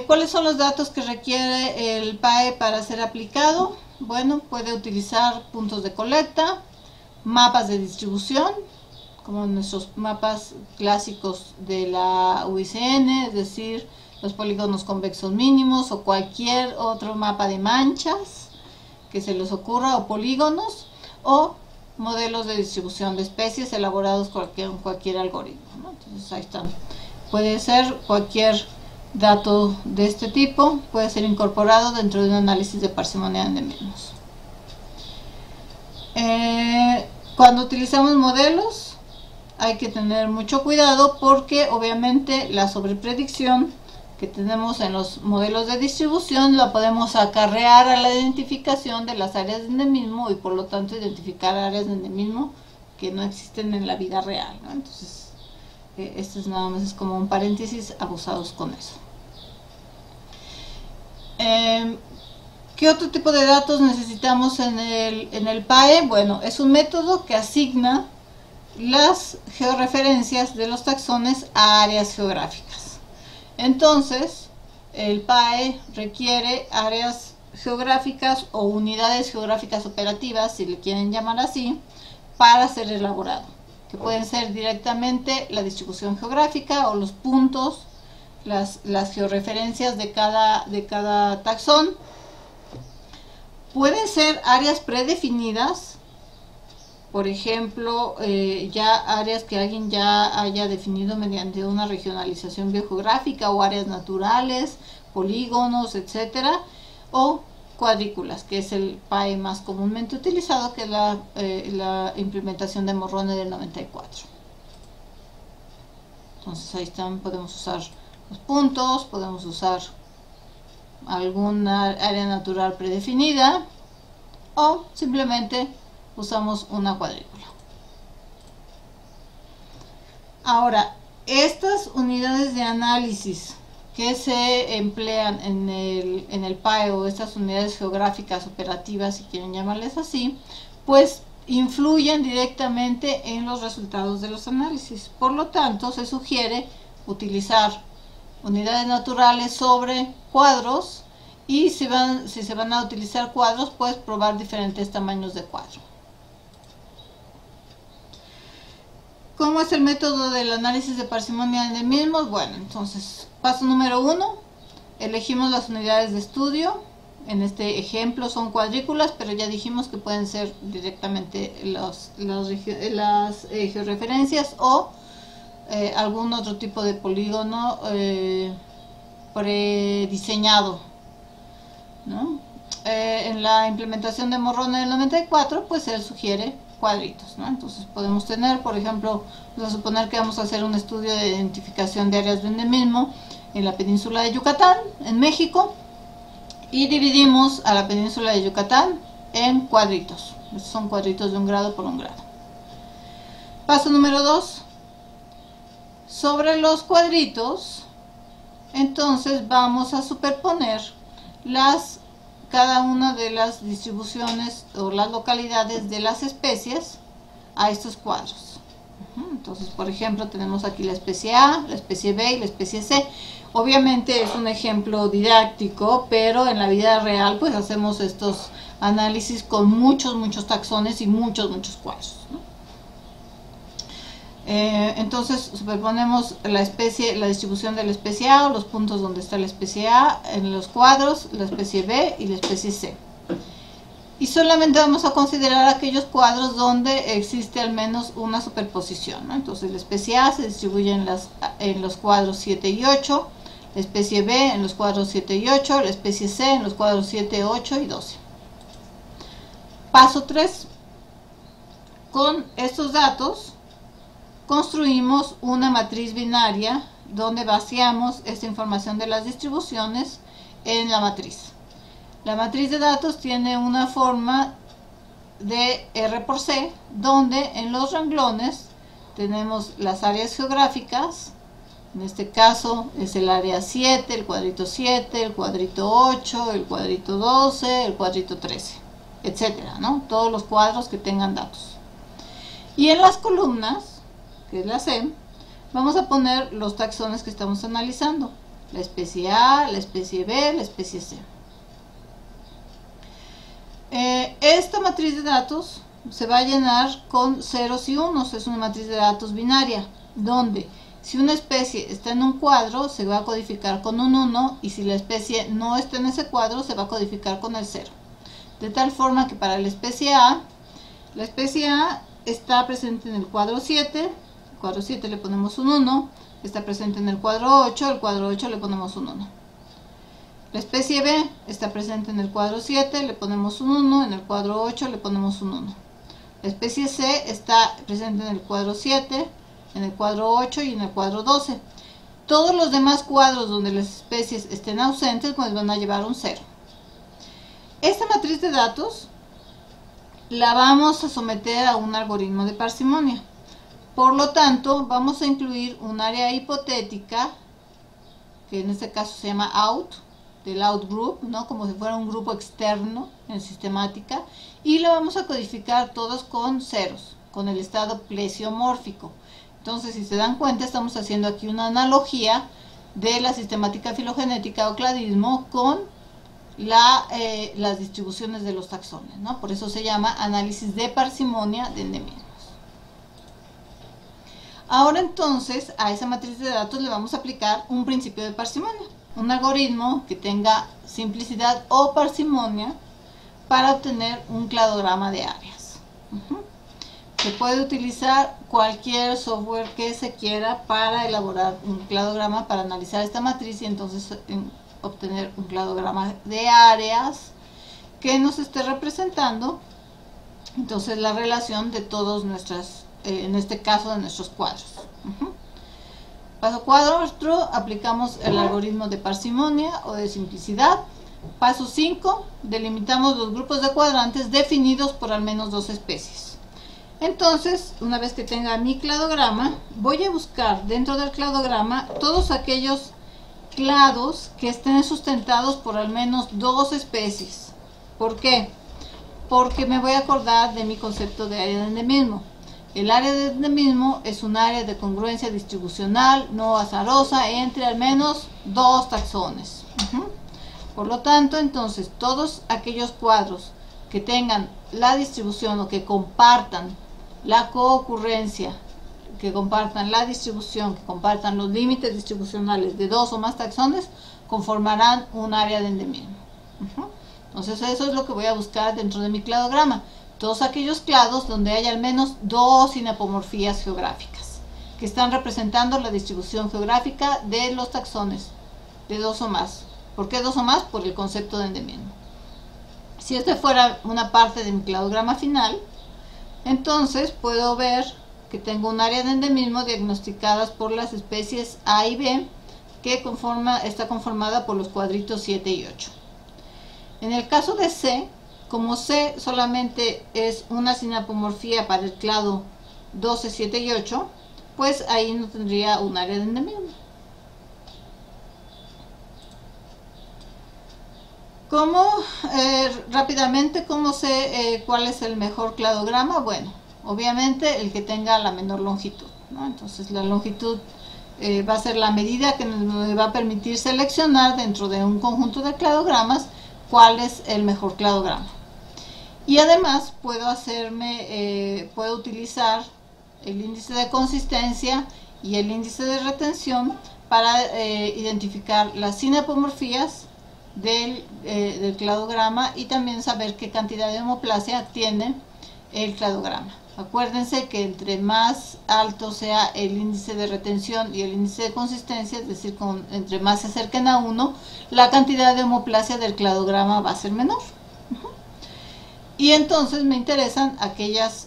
¿Cuáles son los datos que requiere el PAE para ser aplicado? Bueno, puede utilizar puntos de colecta, mapas de distribución, como nuestros mapas clásicos de la UICN, es decir, los polígonos convexos mínimos o cualquier otro mapa de manchas que se les ocurra, o polígonos, o modelos de distribución de especies elaborados con cualquier algoritmo, ¿no? Entonces ahí están. Puede ser cualquier dato de este tipo, puede ser incorporado dentro de un análisis de parsimonia de endemismos. Cuando utilizamos modelos hay que tener mucho cuidado porque obviamente la sobrepredicción que tenemos en los modelos de distribución la podemos acarrear a la identificación de las áreas de endemismo y por lo tanto identificar áreas de endemismo que no existen en la vida real, ¿no? Entonces esto es nada más, es como un paréntesis, abusados con eso. ¿Qué otro tipo de datos necesitamos en el PAE? Bueno, es un método que asigna las georreferencias de los taxones a áreas geográficas. Entonces, el PAE requiere áreas geográficas o unidades geográficas operativas, si le quieren llamar así, para ser elaborado, que pueden ser directamente la distribución geográfica o los puntos, las georreferencias de cada taxón. Pueden ser áreas predefinidas, por ejemplo, ya áreas que alguien ya haya definido mediante una regionalización biogeográfica, o áreas naturales, polígonos, etcétera, o cuadrículas, que es el PAE más comúnmente utilizado, que es la implementación de Morrone del 94. Entonces ahí están, podemos usar los puntos, podemos usar alguna área natural predefinida o simplemente usamos una cuadrícula. Ahora, estas unidades de análisis que se emplean en el PAE, o estas unidades geográficas operativas, si quieren llamarles así, pues influyen directamente en los resultados de los análisis. Por lo tanto, se sugiere utilizar unidades naturales sobre cuadros, y si se van a utilizar cuadros, pues probar diferentes tamaños de cuadro. ¿Cómo es el método del análisis de parsimonia de endemismos? Bueno, entonces, paso número 1, elegimos las unidades de estudio. En este ejemplo son cuadrículas, pero ya dijimos que pueden ser directamente las georreferencias o algún otro tipo de polígono prediseñado, ¿no? En la implementación de Morrone del 94, pues él sugiere cuadritos, ¿no? Entonces podemos tener, por ejemplo, vamos a suponer que vamos a hacer un estudio de identificación de áreas de endemismo en la península de Yucatán, en México, y dividimos a la península de Yucatán en cuadritos. Estos son cuadritos de 1 grado por 1 grado. Paso número 2. Sobre los cuadritos, entonces vamos a superponer cada una de las distribuciones o las localidades de las especies a estos cuadros. Entonces, por ejemplo, tenemos aquí la especie A, la especie B y la especie C. Obviamente es un ejemplo didáctico, pero en la vida real pues hacemos estos análisis con muchos taxones y muchos cuadros, ¿no? Entonces superponemos la distribución de la especie A, o los puntos donde está la especie A en los cuadros, la especie B y la especie C. Y solamente vamos a considerar aquellos cuadros donde existe al menos una superposición, ¿no? Entonces la especie A se distribuye en los cuadros 7 y 8, la especie B en los cuadros 7 y 8, la especie C en los cuadros 7, 8 y 12. Paso 3. Con estos datos construimos una matriz binaria donde vaciamos esta información de las distribuciones en la matriz. La matriz de datos tiene una forma de R por C, donde en los renglones tenemos las áreas geográficas. En este caso es el área 7, el cuadrito 7, el cuadrito 8, el cuadrito 12, el cuadrito 13, etcétera, ¿no? Todos los cuadros que tengan datos. Y en las columnas, que es la C, vamos a poner los taxones que estamos analizando: la especie A, la especie B, la especie C. Esta matriz de datos se va a llenar con ceros y unos. Es una matriz de datos binaria, donde si una especie está en un cuadro se va a codificar con un 1, y si la especie no está en ese cuadro se va a codificar con el 0. De tal forma que para la especie A está presente en el cuadro 7, el cuadro 7 le ponemos un 1, está presente en el cuadro 8, el cuadro 8 le ponemos un 1. La especie B está presente en el cuadro 7, le ponemos un 1, en el cuadro 8 le ponemos un 1. La especie C está presente en el cuadro 7, en el cuadro 8 y en el cuadro 12. Todos los demás cuadros donde las especies estén ausentes pues van a llevar un 0. Esta matriz de datos la vamos a someter a un algoritmo de parsimonia. Por lo tanto, vamos a incluir un área hipotética, que en este caso se llama out, del out group, ¿no? Como si fuera un grupo externo en sistemática, y lo vamos a codificar todos con ceros, con el estado plesiomórfico. Entonces, si se dan cuenta, estamos haciendo aquí una analogía de la sistemática filogenética o cladismo con las distribuciones de los taxones, ¿no? Por eso se llama análisis de parsimonia de endemismos. Ahora entonces a esa matriz de datos le vamos a aplicar un principio de parsimonia, un algoritmo que tenga simplicidad o parsimonia para obtener un cladograma de áreas. Se puede utilizar cualquier software que se quiera para elaborar un cladograma, para analizar esta matriz y entonces obtener un cladograma de áreas que nos esté representando entonces la relación de todos nuestras, en este caso de nuestros cuadros. Paso 4, aplicamos el algoritmo de parsimonia o de simplicidad. Paso 5, delimitamos los grupos de cuadrantes definidos por al menos 2 especies. Entonces, una vez que tenga mi cladograma, voy a buscar dentro del cladograma todos aquellos clados que estén sustentados por al menos 2 especies. ¿Por qué? Porque me voy a acordar de mi concepto de área de endemismo. El área de endemismo es un área de congruencia distribucional no azarosa entre al menos 2 taxones. Por lo tanto, entonces, todos aquellos cuadros que tengan la distribución o que compartan la coocurrencia, que compartan la distribución, que compartan los límites distribucionales de 2 o más taxones, conformarán un área de endemismo. Entonces eso es lo que voy a buscar dentro de mi cladograma. Todos aquellos clados donde haya al menos 2 sinapomorfías geográficas, que están representando la distribución geográfica de los taxones de 2 o más. ¿Por qué 2 o más? Por el concepto de endemismo. Si este fuera una parte de mi cladograma final, entonces puedo ver que tengo un área de endemismo diagnosticadas por las especies A y B, que está conformada por los cuadritos 7 y 8. En el caso de C, como C solamente es una sinapomorfía para el clado 12, 7 y 8, pues ahí no tendría un área de endemismo. Rápidamente, ¿cómo sé cuál es el mejor cladograma? Bueno, obviamente el que tenga la menor longitud, ¿no? Entonces la longitud va a ser la medida que nos va a permitir seleccionar dentro de un conjunto de cladogramas cuál es el mejor cladograma. Y además puedo utilizar el índice de consistencia y el índice de retención para identificar las sinapomorfías del cladograma y también saber qué cantidad de homoplasia tiene el cladograma. Acuérdense que entre más alto sea el índice de retención y el índice de consistencia, es decir, entre más se acerquen a 1, la cantidad de homoplasia del cladograma va a ser menor. Y entonces me interesan aquellas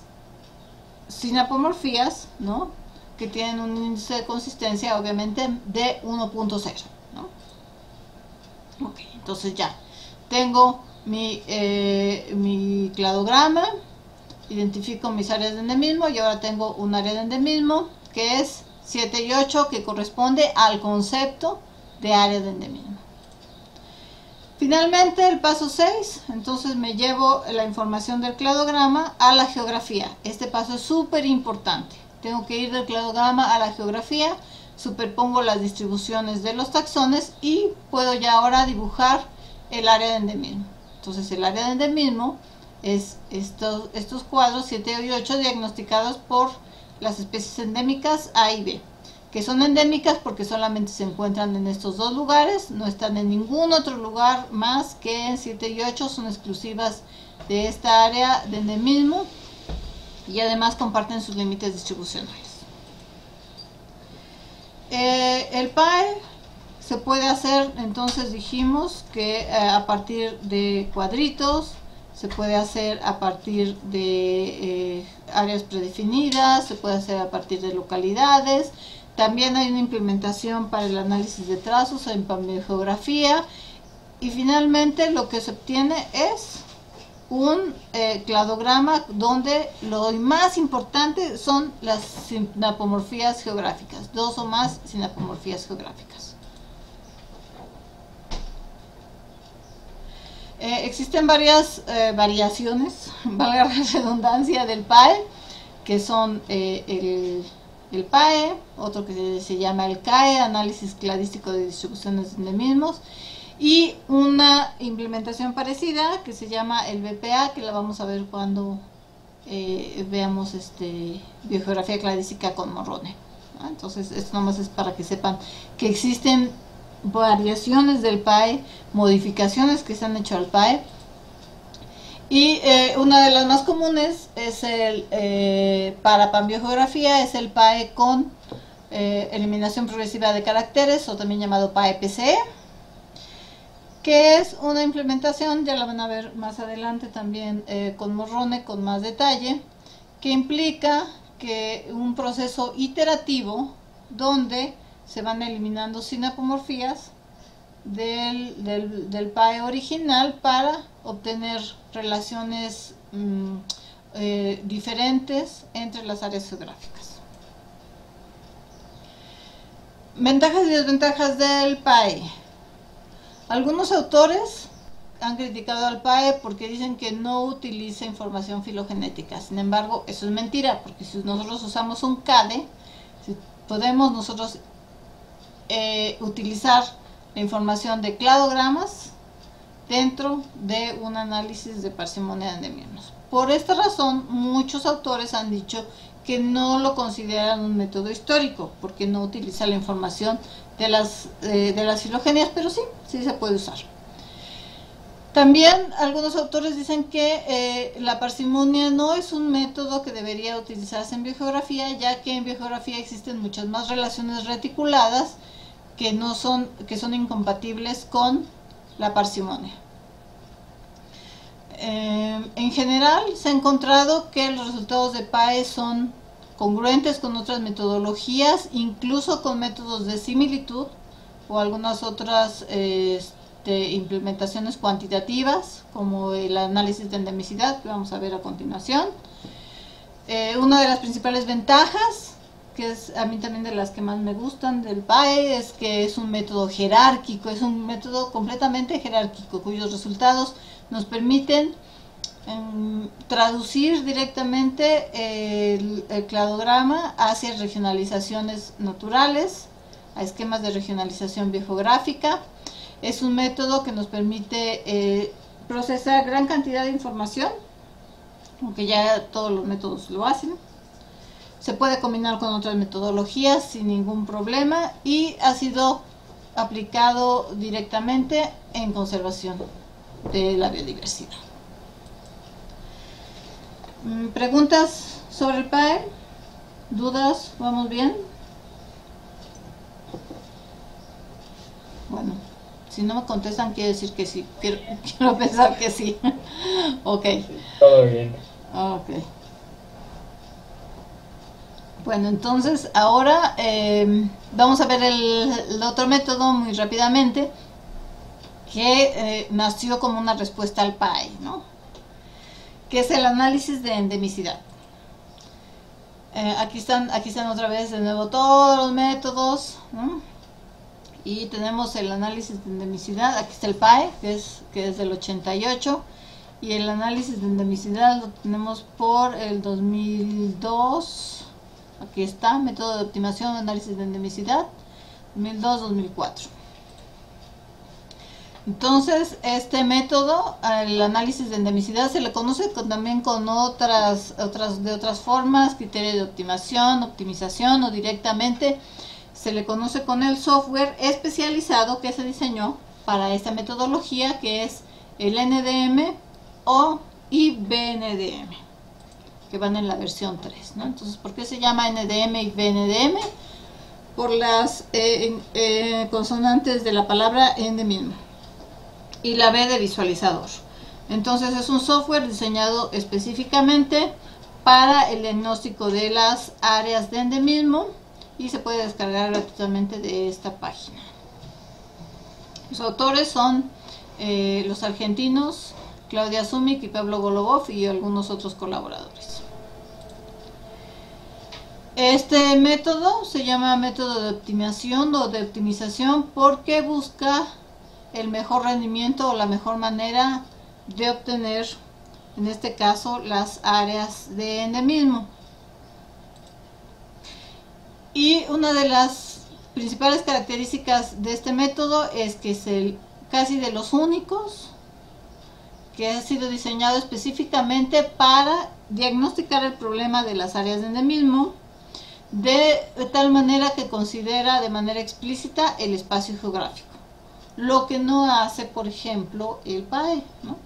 sinapomorfías, ¿no?, que tienen un índice de consistencia obviamente de 1.0, ¿no? Ok, entonces ya tengo mi cladograma, identifico mis áreas de endemismo y ahora tengo un área de endemismo que es 7 y 8, que corresponde al concepto de área de endemismo. Finalmente, el paso 6, entonces me llevo la información del cladograma a la geografía. Este paso es súper importante. Tengo que ir del cladograma a la geografía, superpongo las distribuciones de los taxones y puedo ya ahora dibujar el área de endemismo. Entonces el área de endemismo es estos cuadros 7 y 8 diagnosticados por las especies endémicas A y B, que son endémicas porque solamente se encuentran en estos 2 lugares, no están en ningún otro lugar más que en 7 y 8, son exclusivas de esta área de endemismo y además comparten sus límites distribucionales. El PAE se puede hacer, entonces dijimos que a partir de cuadritos, se puede hacer a partir de áreas predefinidas, se puede hacer a partir de localidades. También hay una implementación para el análisis de trazos en paleogeografía. Y finalmente lo que se obtiene es un cladograma donde lo más importante son las sinapomorfías geográficas, 2 o más sinapomorfías geográficas. Existen varias variaciones, valga la redundancia, del PAE, que son el PAE, otro que se llama el CAE, Análisis Cladístico de Distribuciones de Endemismos, y una implementación parecida que se llama el BPA, que la vamos a ver cuando veamos biogeografía cladística con Morrone, ¿no? Entonces esto nomás es para que sepan que existen variaciones del PAE, modificaciones que se han hecho al PAE, y una de las más comunes es para panbiogeografía es el PAE con eliminación progresiva de caracteres, o también llamado PAE-PCE. que es una implementación, ya la van a ver más adelante también con Morrone con más detalle, que implica que un proceso iterativo donde se van eliminando sinapomorfías del PAE original para obtener relaciones diferentes entre las áreas geográficas. Ventajas y desventajas del PAE. Algunos autores han criticado al PAE porque dicen que no utiliza información filogenética. Sin embargo, eso es mentira, porque si nosotros usamos un CADE, si podemos nosotros utilizar la información de cladogramas dentro de un análisis de parsimonia de endemismos. Por esta razón, muchos autores han dicho que no lo consideran un método histórico, porque no utiliza la información de las filogenias, pero sí se puede usar. También algunos autores dicen que la parsimonia no es un método que debería utilizarse en biogeografía, ya que en biogeografía existen muchas más relaciones reticuladas que son incompatibles con la parsimonia. En general se ha encontrado que los resultados de PAE son congruentes con otras metodologías, incluso con métodos de similitud o algunas otras implementaciones cuantitativas, como el análisis de endemicidad, que vamos a ver a continuación. Una de las principales ventajas, que es a mí también de las que más me gustan del PAE, es que es un método jerárquico, es un método completamente jerárquico, cuyos resultados nos permiten traducir directamente el cladograma hacia regionalizaciones naturales, a esquemas de regionalización biogeográfica. Es un método que nos permite procesar gran cantidad de información, aunque ya todos los métodos lo hacen. Se puede combinar con otras metodologías sin ningún problema y ha sido aplicado directamente en conservación de la biodiversidad. ¿Preguntas sobre el PAE? ¿Dudas? ¿Vamos bien? Bueno, si no me contestan quiere decir que sí. Quiero pensar que sí. Ok. Todo bien. Ok. Bueno, entonces ahora vamos a ver el otro método muy rápidamente, que nació como una respuesta al PAE, ¿no? Que es el análisis de endemicidad. Aquí están otra vez de nuevo todos los métodos, ¿no? Y tenemos el análisis de endemicidad. Aquí está el PAE, que es del 88, y el análisis de endemicidad lo tenemos por el 2002. Aquí está, método de optimización de análisis de endemicidad, 2002-2004. Entonces, este método, el análisis de endemicidad, se le conoce también con otras formas, criterio de optimización o directamente se le conoce con el software especializado que se diseñó para esta metodología, que es el NDM y BNDM, que van en la versión 3, ¿no? Entonces, ¿por qué se llama NDM y BNDM? Por las consonantes de la palabra endemismo y la B de visualizador. Entonces, es un software diseñado específicamente para el diagnóstico de las áreas de endemismo y se puede descargar gratuitamente de esta página. Los autores son los argentinos Claudia Sumik y Pablo Golubov y algunos otros colaboradores. Este método se llama método de optimización o de optimización porque busca el mejor rendimiento o la mejor manera de obtener, en este caso, las áreas de endemismo. Y una de las principales características de este método es que es casi de los únicos que ha sido diseñado específicamente para diagnosticar el problema de las áreas de endemismo de tal manera que considera de manera explícita el espacio geográfico, lo que no hace, por ejemplo, el PAE, ¿no?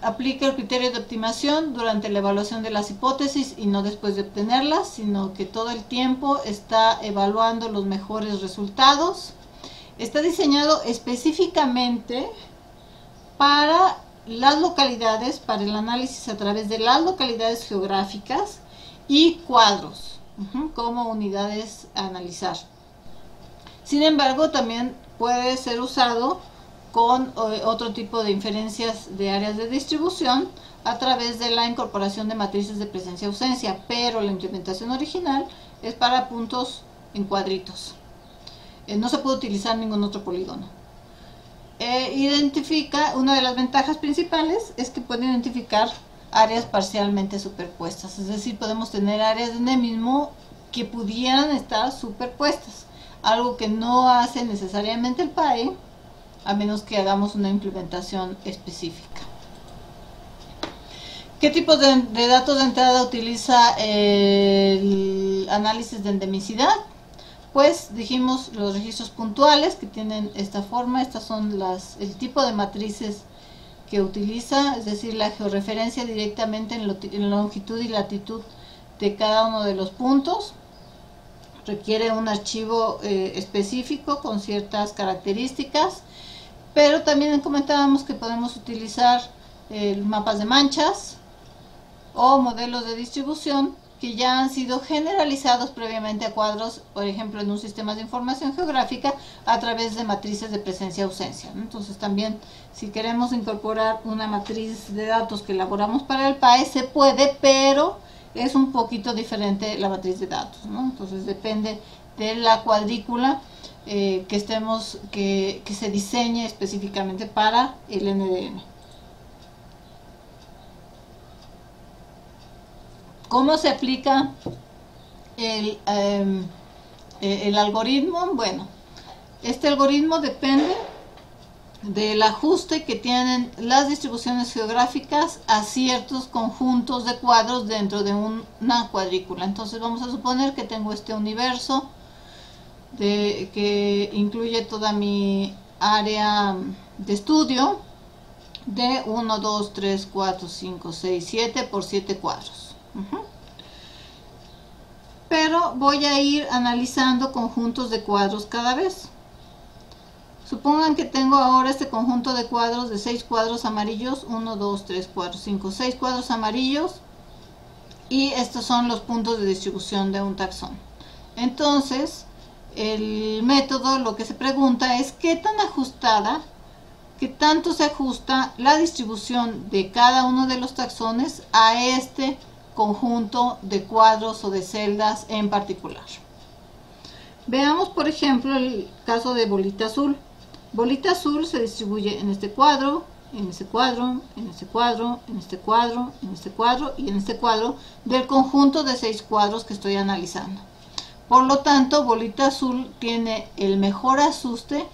Aplica el criterio de optimización durante la evaluación de las hipótesis y no después de obtenerlas, sino que todo el tiempo está evaluando los mejores resultados. está diseñado específicamente para las localidades, para el análisis a través de las localidades geográficas y cuadros, como unidades a analizar. Sin embargo, también puede ser usado con otro tipo de inferencias de áreas de distribución a través de la incorporación de matrices de presencia-ausencia, pero la implementación original es para puntos en cuadritos. No se puede utilizar ningún otro polígono. Identifica, una de las ventajas principales es que puede identificar áreas parcialmente superpuestas, es decir, podemos tener áreas de endemismo que pudieran estar superpuestas, algo que no hace necesariamente el PAE, a menos que hagamos una implementación específica. ¿Qué tipos de datos de entrada utiliza el análisis de endemicidad? Pues dijimos los registros puntuales que tienen esta forma. Estas son el tipo de matrices que utiliza, es decir, la georreferencia directamente en longitud y latitud de cada uno de los puntos. Requiere un archivo específico con ciertas características, pero también comentábamos que podemos utilizar mapas de manchas o modelos de distribución que ya han sido generalizados previamente a cuadros, por ejemplo en un sistema de información geográfica a través de matrices de presencia-ausencia. Entonces también si queremos incorporar una matriz de datos que elaboramos para el PAE se puede, pero es un poquito diferente la matriz de datos, ¿no? Entonces depende de la cuadrícula que se diseñe específicamente para el NDM. ¿Cómo se aplica el algoritmo? Bueno, este algoritmo depende del ajuste que tienen las distribuciones geográficas a ciertos conjuntos de cuadros dentro de una cuadrícula. Entonces vamos a suponer que tengo este universo que incluye toda mi área de estudio de 1, 2, 3, 4, 5, 6, 7 por 7 cuadros. Pero voy a ir analizando conjuntos de cuadros cada vez. Supongan que tengo ahora este conjunto de cuadros de 6 cuadros amarillos, 1, 2, 3, 4, 5, 6 cuadros amarillos, y estos son los puntos de distribución de un taxón. Entonces, el método lo que se pregunta es qué tan ajustada, qué tanto se ajusta la distribución de cada uno de los taxones a este conjunto de cuadros o de celdas en particular. Veamos por ejemplo el caso de bolita azul. Bolita azul se distribuye en este cuadro, en este cuadro, en este cuadro, en este cuadro, en este cuadro y en este cuadro del conjunto de 6 cuadros que estoy analizando. Por lo tanto, bolita azul tiene el mejor ajuste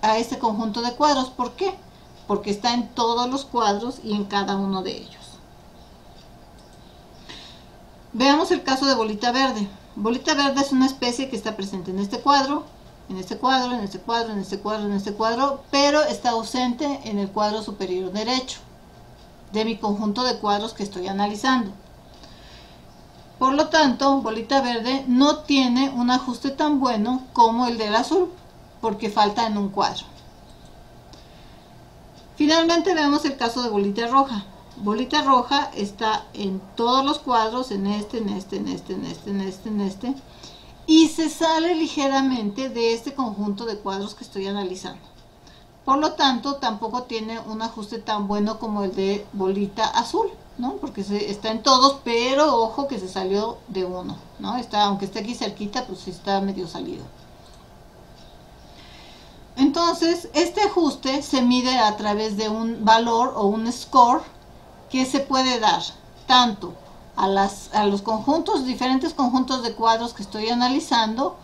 a este conjunto de cuadros. ¿Por qué? Porque está en todos los cuadros y en cada uno de ellos. Veamos el caso de bolita verde. Bolita verde es una especie que está presente en este cuadro, en este cuadro, en este cuadro, en este cuadro, en este cuadro, pero está ausente en el cuadro superior derecho de mi conjunto de cuadros que estoy analizando. Por lo tanto, bolita verde no tiene un ajuste tan bueno como el del azul, porque falta en un cuadro. Finalmente veamos el caso de bolita roja. Bolita roja está en todos los cuadros, en este, en este, en este, en este, en este, en este, y se sale ligeramente de este conjunto de cuadros que estoy analizando. Por lo tanto, tampoco tiene un ajuste tan bueno como el de bolita azul, ¿no? Porque está en todos, pero ojo que se salió de uno, ¿no? Aunque esté aquí cerquita, pues sí está medio salido. Entonces, este ajuste se mide a través de un valor o un score que se puede dar tanto a los diferentes conjuntos de cuadros que estoy analizando,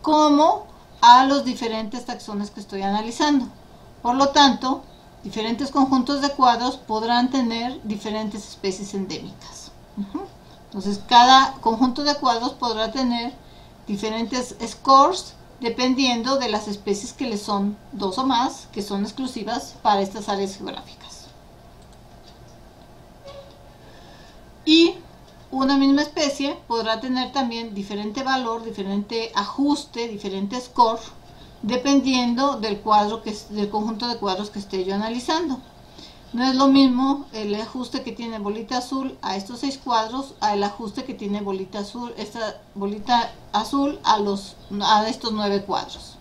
como a los diferentes taxones que estoy analizando. Por lo tanto, diferentes conjuntos de cuadros podrán tener diferentes especies endémicas. Entonces, cada conjunto de cuadros podrá tener diferentes scores dependiendo de las especies que le son 2 o más, que son exclusivas para estas áreas geográficas. Y una misma especie podrá tener también diferente valor, diferente ajuste, diferente score dependiendo del conjunto de cuadros que esté yo analizando. No es lo mismo el ajuste que tiene bolita azul a estos 6 cuadros al ajuste que tiene bolita azul, esta bolita azul a estos 9 cuadros.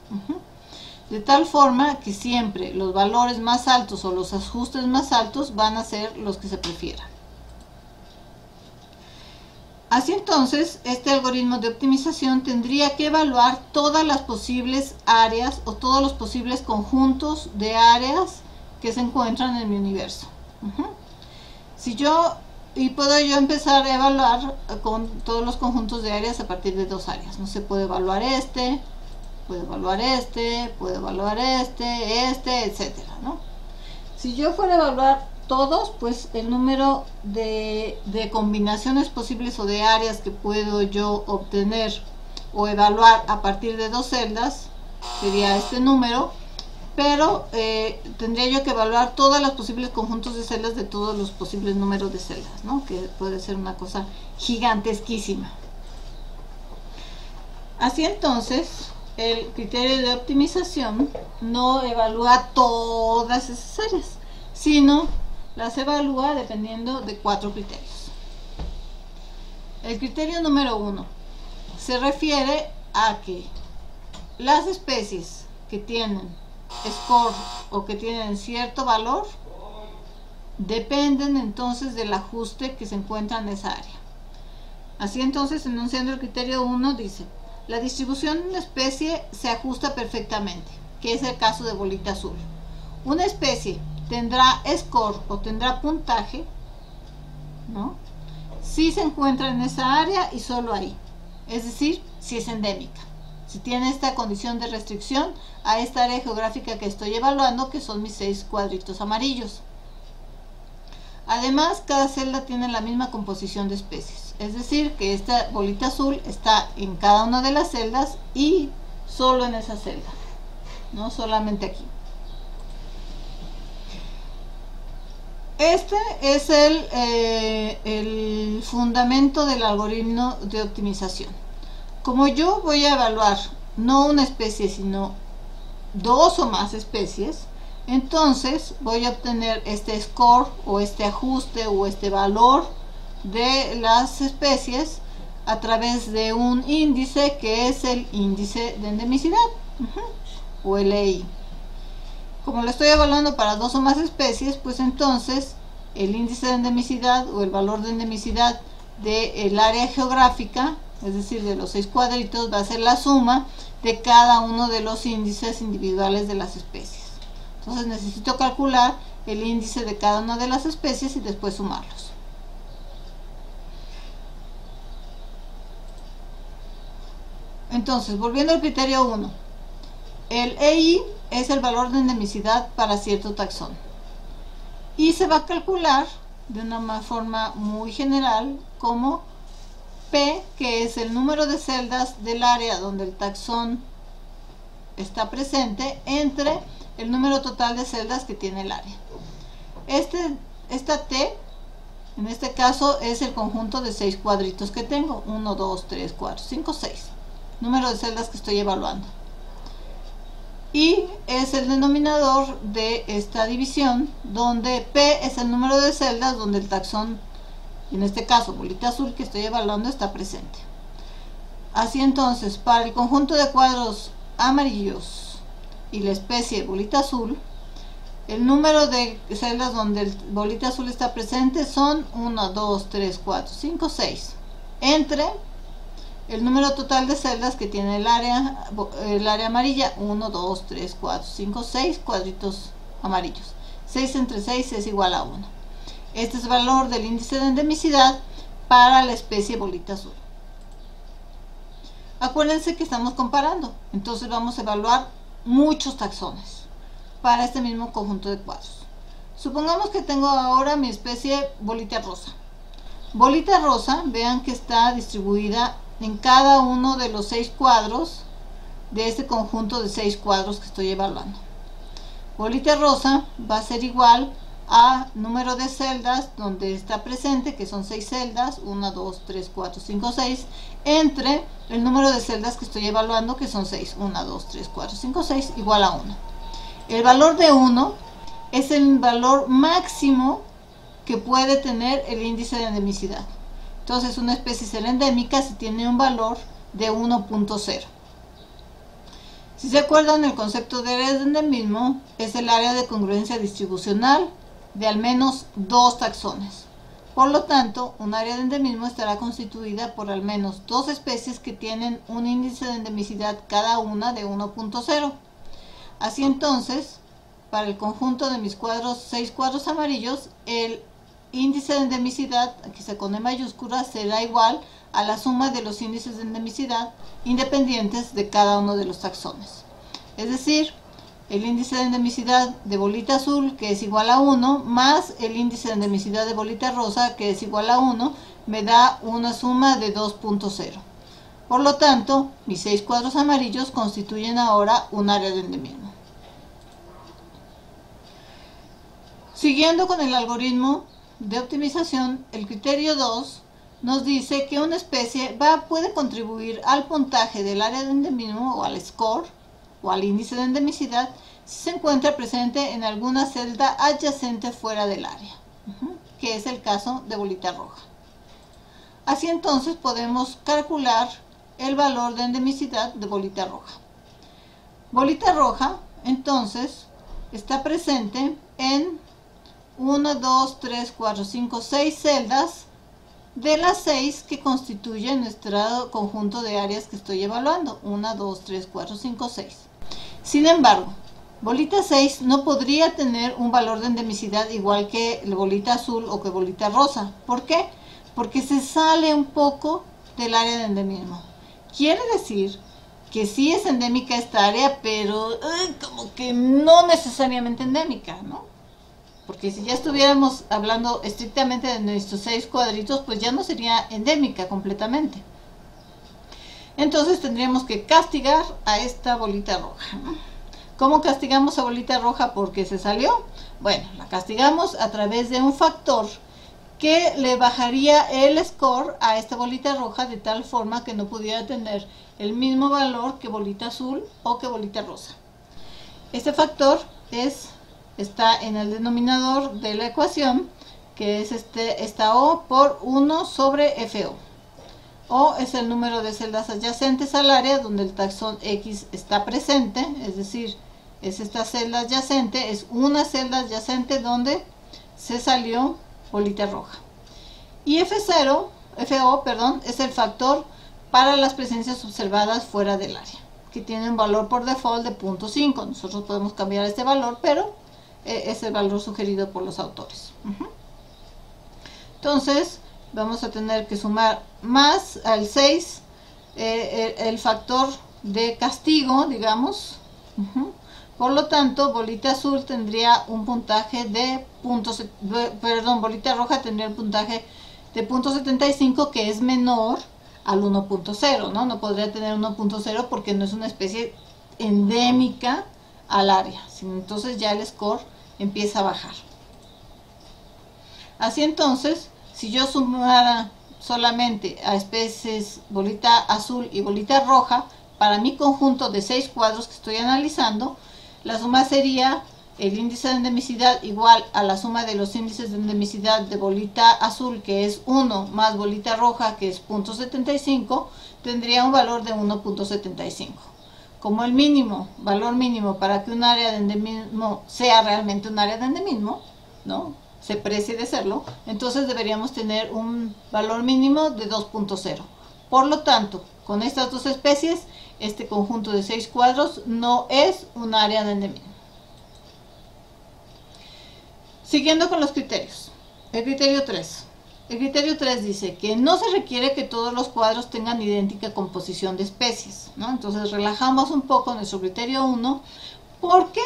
De tal forma que siempre los valores más altos o los ajustes más altos van a ser los que se prefieran. Así entonces, este algoritmo de optimización tendría que evaluar todas las posibles áreas o todos los posibles conjuntos de áreas que se encuentran en mi universo. Y puedo yo empezar a evaluar con todos los conjuntos de áreas a partir de 2 áreas. No se puede evaluar puedo evaluar puedo evaluar etcétera, ¿no? Si yo fuera a evaluar todos, pues el número de combinaciones posibles o de áreas que puedo yo obtener o evaluar a partir de 2 celdas sería este número, pero tendría yo que evaluar todos los posibles conjuntos de celdas de todos los posibles números de celdas, ¿no? Que puede ser una cosa gigantesquísima. Así entonces, el criterio de optimización no evalúa todas esas áreas, sino las evalúa dependiendo de 4 criterios. El criterio número 1 se refiere a que las especies que tienen score o que tienen cierto valor dependen entonces del ajuste que se encuentra en esa área. Así entonces, enunciando el criterio 1, dice: la distribución de una especie se ajusta perfectamente, que es el caso de bolita azul. Una especie tendrá score o tendrá puntaje, ¿no?, si se encuentra en esa área y solo ahí, es decir, si es endémica, si tiene esta condición de restricción a esta área geográfica que estoy evaluando, que son mis 6 cuadritos amarillos. Además, cada celda tiene la misma composición de especies, es decir, que esta bolita azul está en cada una de las celdas y solo en esa celda, no solamente aquí. Este es el fundamento del algoritmo de optimización. Como yo voy a evaluar no una especie, sino 2 o más especies, entonces voy a obtener este score o este ajuste o este valor de las especies a través de un índice que es el índice de endemicidad, o el EI. Como lo estoy evaluando para 2 o más especies, pues entonces el índice de endemicidad o el valor de endemicidad del área geográfica, es decir, de los 6 cuadritos, va a ser la suma de cada uno de los índices individuales de las especies. Entonces necesito calcular el índice de cada una de las especies y después sumarlos. Entonces, volviendo al criterio 1, el EI es el valor de endemicidad para cierto taxón y se va a calcular de una forma muy general como P, que es el número de celdas del área donde el taxón está presente, entre el número total de celdas que tiene el área. Esta T, en este caso, es el conjunto de 6 cuadritos que tengo: 1, 2, 3, 4, 5, 6, número de celdas que estoy evaluando. Y es el denominador de esta división, donde P es el número de celdas donde el taxón, en este caso bolita azul que estoy evaluando, está presente. Así entonces, para el conjunto de cuadros amarillos y la especie bolita azul, el número de celdas donde el bolita azul está presente son 1, 2, 3, 4, 5, 6, entre el número total de celdas que tiene el área amarilla: 1, 2, 3, 4, 5, 6 cuadritos amarillos. 6 entre 6 es igual a 1. Este es el valor del índice de endemicidad para la especie bolita azul. Acuérdense que estamos comparando, entonces vamos a evaluar muchos taxones para este mismo conjunto de cuadros. Supongamos que tengo ahora mi especie bolita rosa. Bolita rosa, vean que está distribuida en cada uno de los 6 cuadros de este conjunto de 6 cuadros que estoy evaluando. Bolita rosa va a ser igual a número de celdas donde está presente, que son 6 celdas, 1, 2, 3, 4, 5, 6, entre el número de celdas que estoy evaluando, que son 6, 1, 2, 3, 4, 5, 6, igual a 1. El valor de 1 es el valor máximo que puede tener el índice de endemicidad. Entonces, una especie será endémica si tiene un valor de 1.0. Si se acuerdan, el concepto de área de endemismo es el área de congruencia distribucional de al menos 2 taxones. Por lo tanto, un área de endemismo estará constituida por al menos 2 especies que tienen un índice de endemicidad cada una de 1.0. Así entonces, para el conjunto de mis 6 cuadros amarillos, el índice de endemicidad, aquí se con E mayúscula, será igual a la suma de los índices de endemicidad independientes de cada uno de los taxones. Es decir, el índice de endemicidad de bolita azul, que es igual a 1, más el índice de endemicidad de bolita rosa, que es igual a 1, me da una suma de 2.0. Por lo tanto, mis 6 cuadros amarillos constituyen ahora un área de endemismo. Siguiendo con el algoritmo de optimización, el criterio 2 nos dice que una especie puede contribuir al puntaje del área de endemismo o al score o al índice de endemicidad si se encuentra presente en alguna celda adyacente fuera del área, que es el caso de bolita roja. Así entonces podemos calcular el valor de endemicidad de bolita roja. Bolita roja entonces está presente en 1, 2, 3, 4, 5, 6 celdas de las 6 que constituyen nuestro conjunto de áreas que estoy evaluando. 1, 2, 3, 4, 5, 6. Sin embargo, bolita 6 no podría tener un valor de endemicidad igual que la bolita azul o que bolita rosa. ¿Por qué? Porque se sale un poco del área de endemismo. Quiere decir que sí es endémica esta área, pero como que no necesariamente endémica, ¿no? Porque si ya estuviéramos hablando estrictamente de nuestros 6 cuadritos, pues ya no sería endémica completamente. Entonces tendríamos que castigar a esta bolita roja. ¿Cómo castigamos a bolita roja porque se salió? Bueno, la castigamos a través de un factor que le bajaría el score a esta bolita roja de tal forma que no pudiera tener el mismo valor que bolita azul o que bolita rosa. Este factor está en el denominador de la ecuación, que es esta O por 1 sobre FO. O es el número de celdas adyacentes al área donde el taxón X está presente, es decir, es esta celda adyacente, es una celda adyacente donde se salió bolita roja. Y FO, es el factor para las presencias observadas fuera del área, que tiene un valor por default de 0.5. Nosotros podemos cambiar este valor, pero es el valor sugerido por los autores. Entonces vamos a tener que sumar más al 6 el factor de castigo, digamos. Por lo tanto, bolita azul tendría un puntaje de bolita roja tendría un puntaje de 0.75, que es menor al 1.0, ¿no? No podría tener 1.0 porque no es una especie endémica al área, entonces ya el score empieza a bajar. Así entonces, si yo sumara solamente a especies bolita azul y bolita roja, para mi conjunto de 6 cuadros que estoy analizando, la suma sería el índice de endemicidad igual a la suma de los índices de endemicidad de bolita azul, que es 1, más bolita roja, que es 0.75, tendría un valor de 1.75. Como el valor mínimo para que un área de endemismo sea realmente un área de endemismo, ¿no?, se precie de serlo, entonces deberíamos tener un valor mínimo de 2.0. Por lo tanto, con estas dos especies, este conjunto de 6 cuadros no es un área de endemismo. Siguiendo con los criterios. El criterio 3. El criterio 3 dice que no se requiere que todos los cuadros tengan idéntica composición de especies, ¿no? Entonces relajamos un poco nuestro criterio 1. ¿Por qué?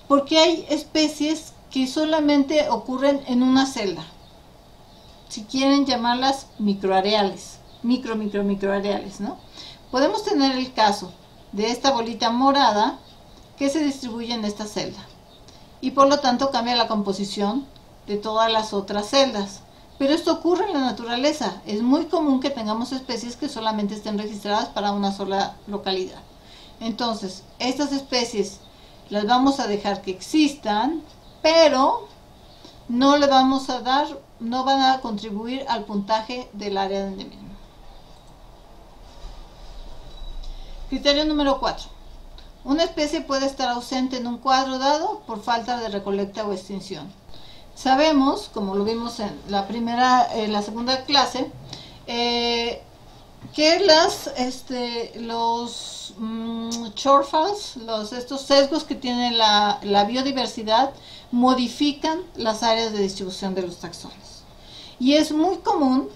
Porque hay especies que solamente ocurren en una celda. Si quieren llamarlas microareales, microareales, ¿no? Podemos tener el caso de esta bolita morada que se distribuye en esta celda. y por lo tanto cambia la composición de todas las otras celdas. Pero esto ocurre en la naturaleza. Es muy común que tengamos especies que solamente estén registradas para una sola localidad. Entonces, estas especies las vamos a dejar que existan, pero no le vamos a dar, no van a contribuir al puntaje del área de endemismo. Criterio número 4. Una especie puede estar ausente en un cuadro dado por falta de recolecta o extinción. Sabemos, como lo vimos en la segunda clase, que los shortfalls, estos sesgos que tiene la biodiversidad, modifican las áreas de distribución de los taxones. Y es muy común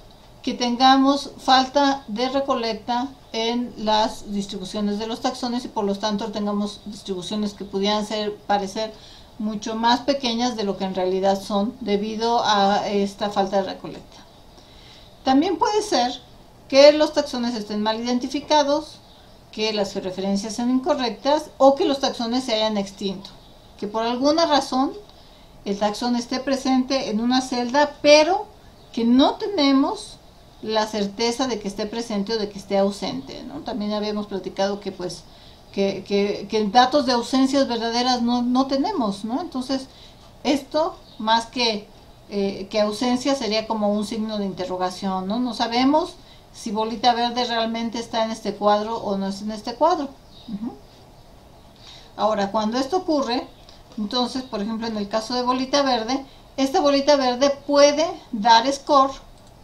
que tengamos falta de recolecta en las distribuciones de los taxones y por lo tanto tengamos distribuciones que pudieran parecer mucho más pequeñas de lo que en realidad son debido a esta falta de recolecta. También puede ser que los taxones estén mal identificados, que las referencias sean incorrectas o que los taxones se hayan extinto, que por alguna razón el taxón esté presente en una celda pero que no tenemos la certeza de que esté presente o de que esté ausente, ¿no? También habíamos platicado que pues que datos de ausencias verdaderas no tenemos, ¿no? Entonces, esto más que ausencia sería como un signo de interrogación, ¿no? No sabemos si bolita verde realmente está en este cuadro o no está en este cuadro. Ahora, cuando esto ocurre, entonces, por ejemplo, en el caso de bolita verde, esta bolita verde puede dar score,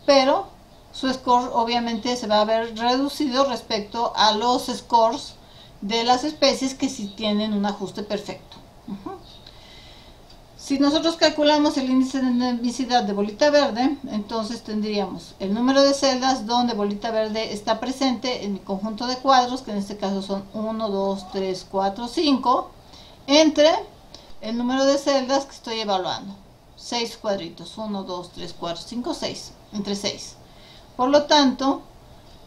pero su score obviamente se va a ver reducido respecto a los scores de las especies que sí tienen un ajuste perfecto. Si nosotros calculamos el índice de endemicidad de bolita verde, entonces tendríamos el número de celdas donde bolita verde está presente en mi conjunto de cuadros, que en este caso son 1, 2, 3, 4, 5, entre el número de celdas que estoy evaluando. 6 cuadritos, 1, 2, 3, 4, 5, 6, entre 6. Por lo tanto,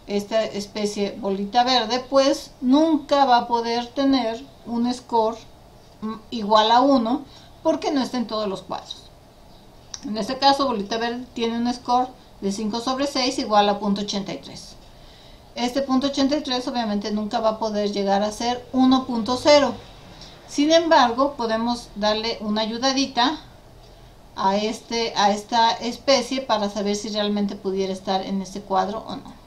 esta especie bolita verde pues nunca va a poder tener un score igual a 1 porque no está en todos los cuadros. En este caso bolita verde tiene un score de 5 sobre 6 igual a 0.83. Este 0.83 obviamente nunca va a poder llegar a ser 1.0. Sin embargo, podemos darle una ayudadita a esta especie para saber si realmente pudiera estar en este cuadro o no.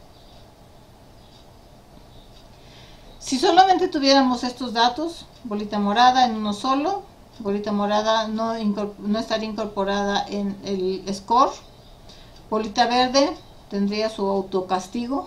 Si solamente tuviéramos estos datos, bolita morada en uno solo, bolita morada no estaría incorporada en el score, bolita verde tendría su autocastigo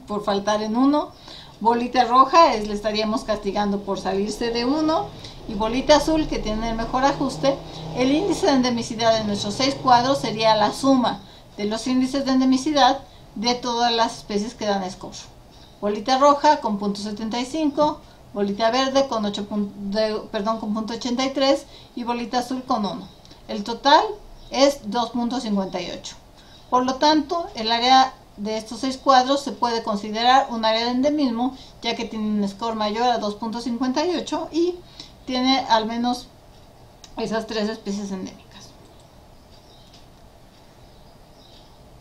por faltar en 1, bolita roja le estaríamos castigando por salirse de 1, y bolita azul, que tiene el mejor ajuste, el índice de endemicidad de nuestros 6 cuadros sería la suma de los índices de endemicidad de todas las especies que dan score. Bolita roja con 0.75, bolita verde con 0.83 y bolita azul con 1. El total es 2.58. Por lo tanto, el área de estos 6 cuadros se puede considerar un área de endemismo, ya que tiene un score mayor a 2.58 y tiene al menos esas 3 especies endémicas.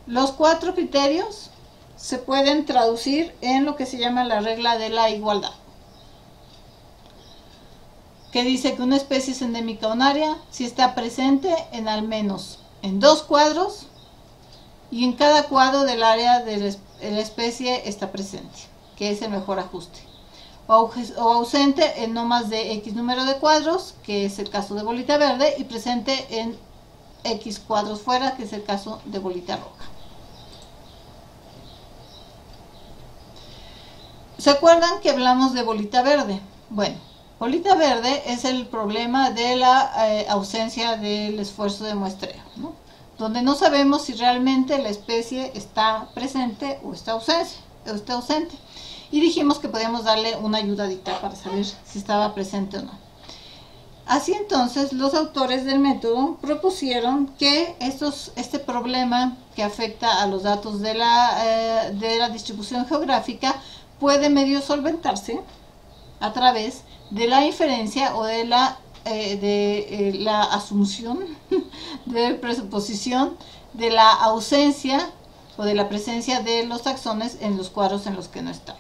Los 4 criterios se pueden traducir en lo que se llama la regla de la igualdad, que dice que una especie es endémica a un área si está presente en al menos en 2 cuadros y en cada cuadro del área de la especie está presente, que es el mejor ajuste, o ausente en no más de X número de cuadros, que es el caso de bolita verde, y presente en X cuadros fuera, que es el caso de bolita roja. ¿Se acuerdan que hablamos de bolita verde? Bueno, bolita verde es el problema de la ausencia del esfuerzo de muestreo, ¿no? Donde no sabemos si realmente la especie está presente o está ausente. Y dijimos que podíamos darle una ayudadita para saber si estaba presente o no. Así entonces, los autores del método propusieron que este problema que afecta a los datos de la distribución geográfica puede medio solventarse a través de la inferencia o de la la asunción de presuposición de la ausencia o de la presencia de los taxones en los cuadros en los que no están.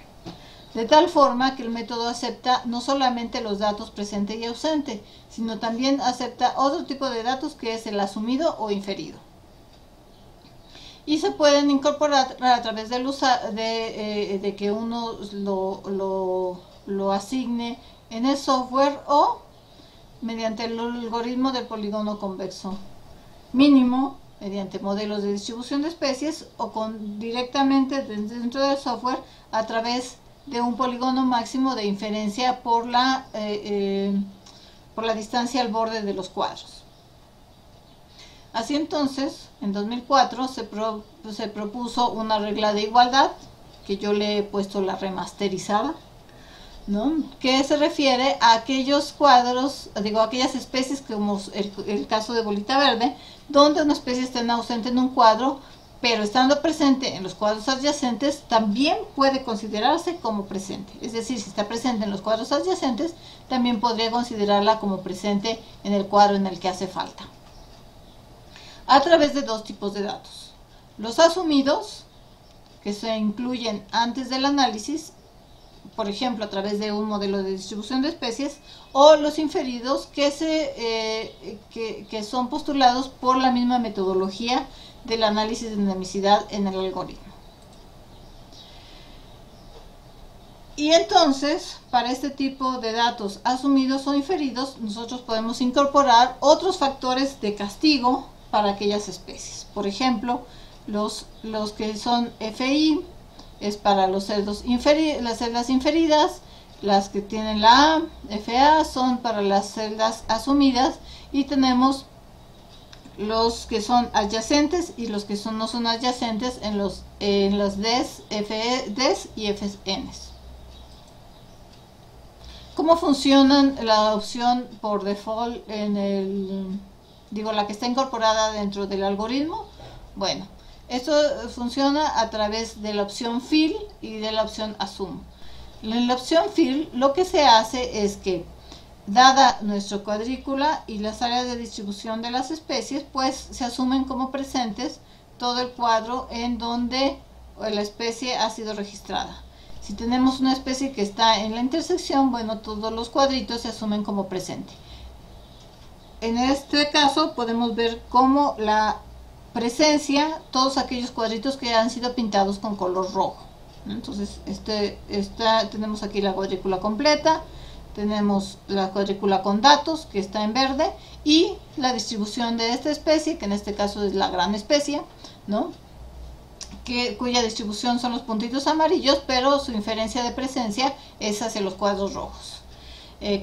De tal forma que el método acepta no solamente los datos presente y ausente, sino también acepta otro tipo de datos que es el asumido o inferido. Y se pueden incorporar a través de que uno lo asigne en el software o mediante el algoritmo del polígono convexo mínimo, mediante modelos de distribución de especies o directamente dentro del software a través de un polígono máximo de inferencia por la distancia al borde de los cuadros. Así entonces, en 2004 se propuso una regla de igualdad, que yo le he puesto la remasterizada, ¿no? Que se refiere a aquellos cuadros, aquellas especies como el caso de bolita verde, donde una especie está ausente en un cuadro, pero estando presente en los cuadros adyacentes también puede considerarse como presente. Es decir, si está presente en los cuadros adyacentes, también podría considerarla como presente en el cuadro en el que hace falta. A través de dos tipos de datos. Los asumidos, que se incluyen antes del análisis, por ejemplo, a través de un modelo de distribución de especies, o los inferidos, que son postulados por la misma metodología del análisis de endemicidad en el algoritmo. Y entonces, para este tipo de datos asumidos o inferidos, nosotros podemos incorporar otros factores de castigo para aquellas especies. Por ejemplo, los que son FI es para las celdas inferidas, las que tienen la A, FA son para las celdas asumidas, y tenemos los que son adyacentes y los que no son adyacentes en los DES, FEDES y FNs. ¿Cómo funcionan la opción por default la que está incorporada dentro del algoritmo? Bueno, esto funciona a través de la opción fill y de la opción assume. En la opción fill lo que se hace es que, dada nuestra cuadrícula y las áreas de distribución de las especies, pues se asumen como presentes todo el cuadro en donde la especie ha sido registrada. Si tenemos una especie que está en la intersección, bueno, todos los cuadritos se asumen como presente. En este caso podemos ver cómo la presencia, todos aquellos cuadritos que han sido pintados con color rojo. Entonces, tenemos aquí la cuadrícula completa, tenemos la cuadrícula con datos, que está en verde, y la distribución de esta especie, que en este caso es la gran especie, ¿no? Cuya distribución son los puntitos amarillos, pero su inferencia de presencia es hacia los cuadros rojos.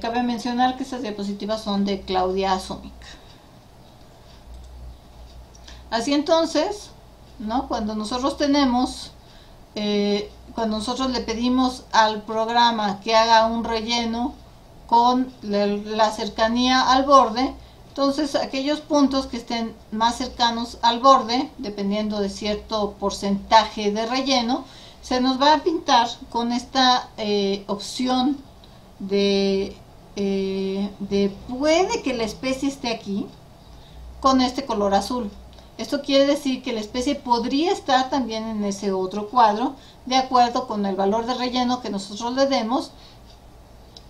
Cabe mencionar que estas diapositivas son de Claudia Sumic. Así entonces, ¿no? Cuando nosotros le pedimos al programa que haga un relleno con la cercanía al borde, entonces aquellos puntos que estén más cercanos al borde, dependiendo de cierto porcentaje de relleno, se nos va a pintar con esta opción de puede que la especie esté aquí con este color azul. Esto quiere decir que la especie podría estar también en ese otro cuadro, de acuerdo con el valor de relleno que nosotros le demos.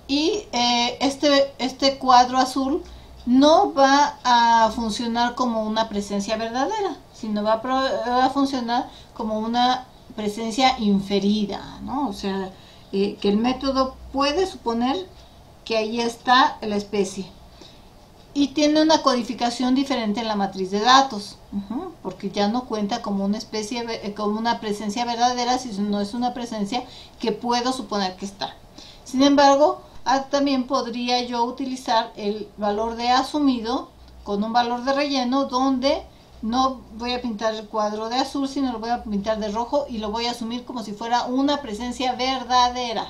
Y este cuadro azul no va a funcionar como una presencia verdadera, sino va a funcionar como una presencia inferida, ¿no? O sea, que el método puede suponer que ahí está la especie. Y tiene una codificación diferente en la matriz de datos, porque ya no cuenta como una especie, como una presencia verdadera, sino es una presencia que puedo suponer que está. Sin embargo, también podría yo utilizar el valor de asumido con un valor de relleno, donde no voy a pintar el cuadro de azul, sino lo voy a pintar de rojo y lo voy a asumir como si fuera una presencia verdadera.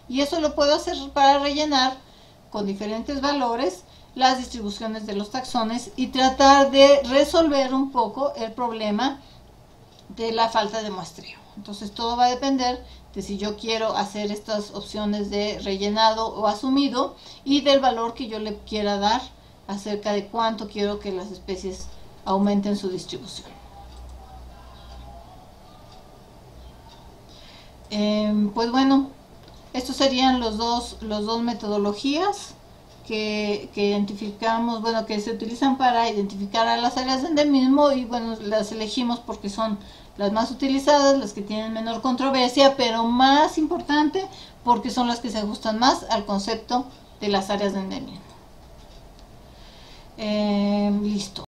Y eso lo puedo hacer para rellenar con diferentes valores las distribuciones de los taxones y tratar de resolver un poco el problema de la falta de muestreo. Entonces todo va a depender de si yo quiero hacer estas opciones de rellenado o asumido, y del valor que yo le quiera dar acerca de cuánto quiero que las especies aumenten su distribución. Pues bueno, estos serían los dos metodologías que identificamos, bueno, que se utilizan para identificar a las áreas de endemismo, y bueno, las elegimos porque son las más utilizadas, las que tienen menor controversia, pero más importante porque son las que se ajustan más al concepto de las áreas de endemismo. Listo.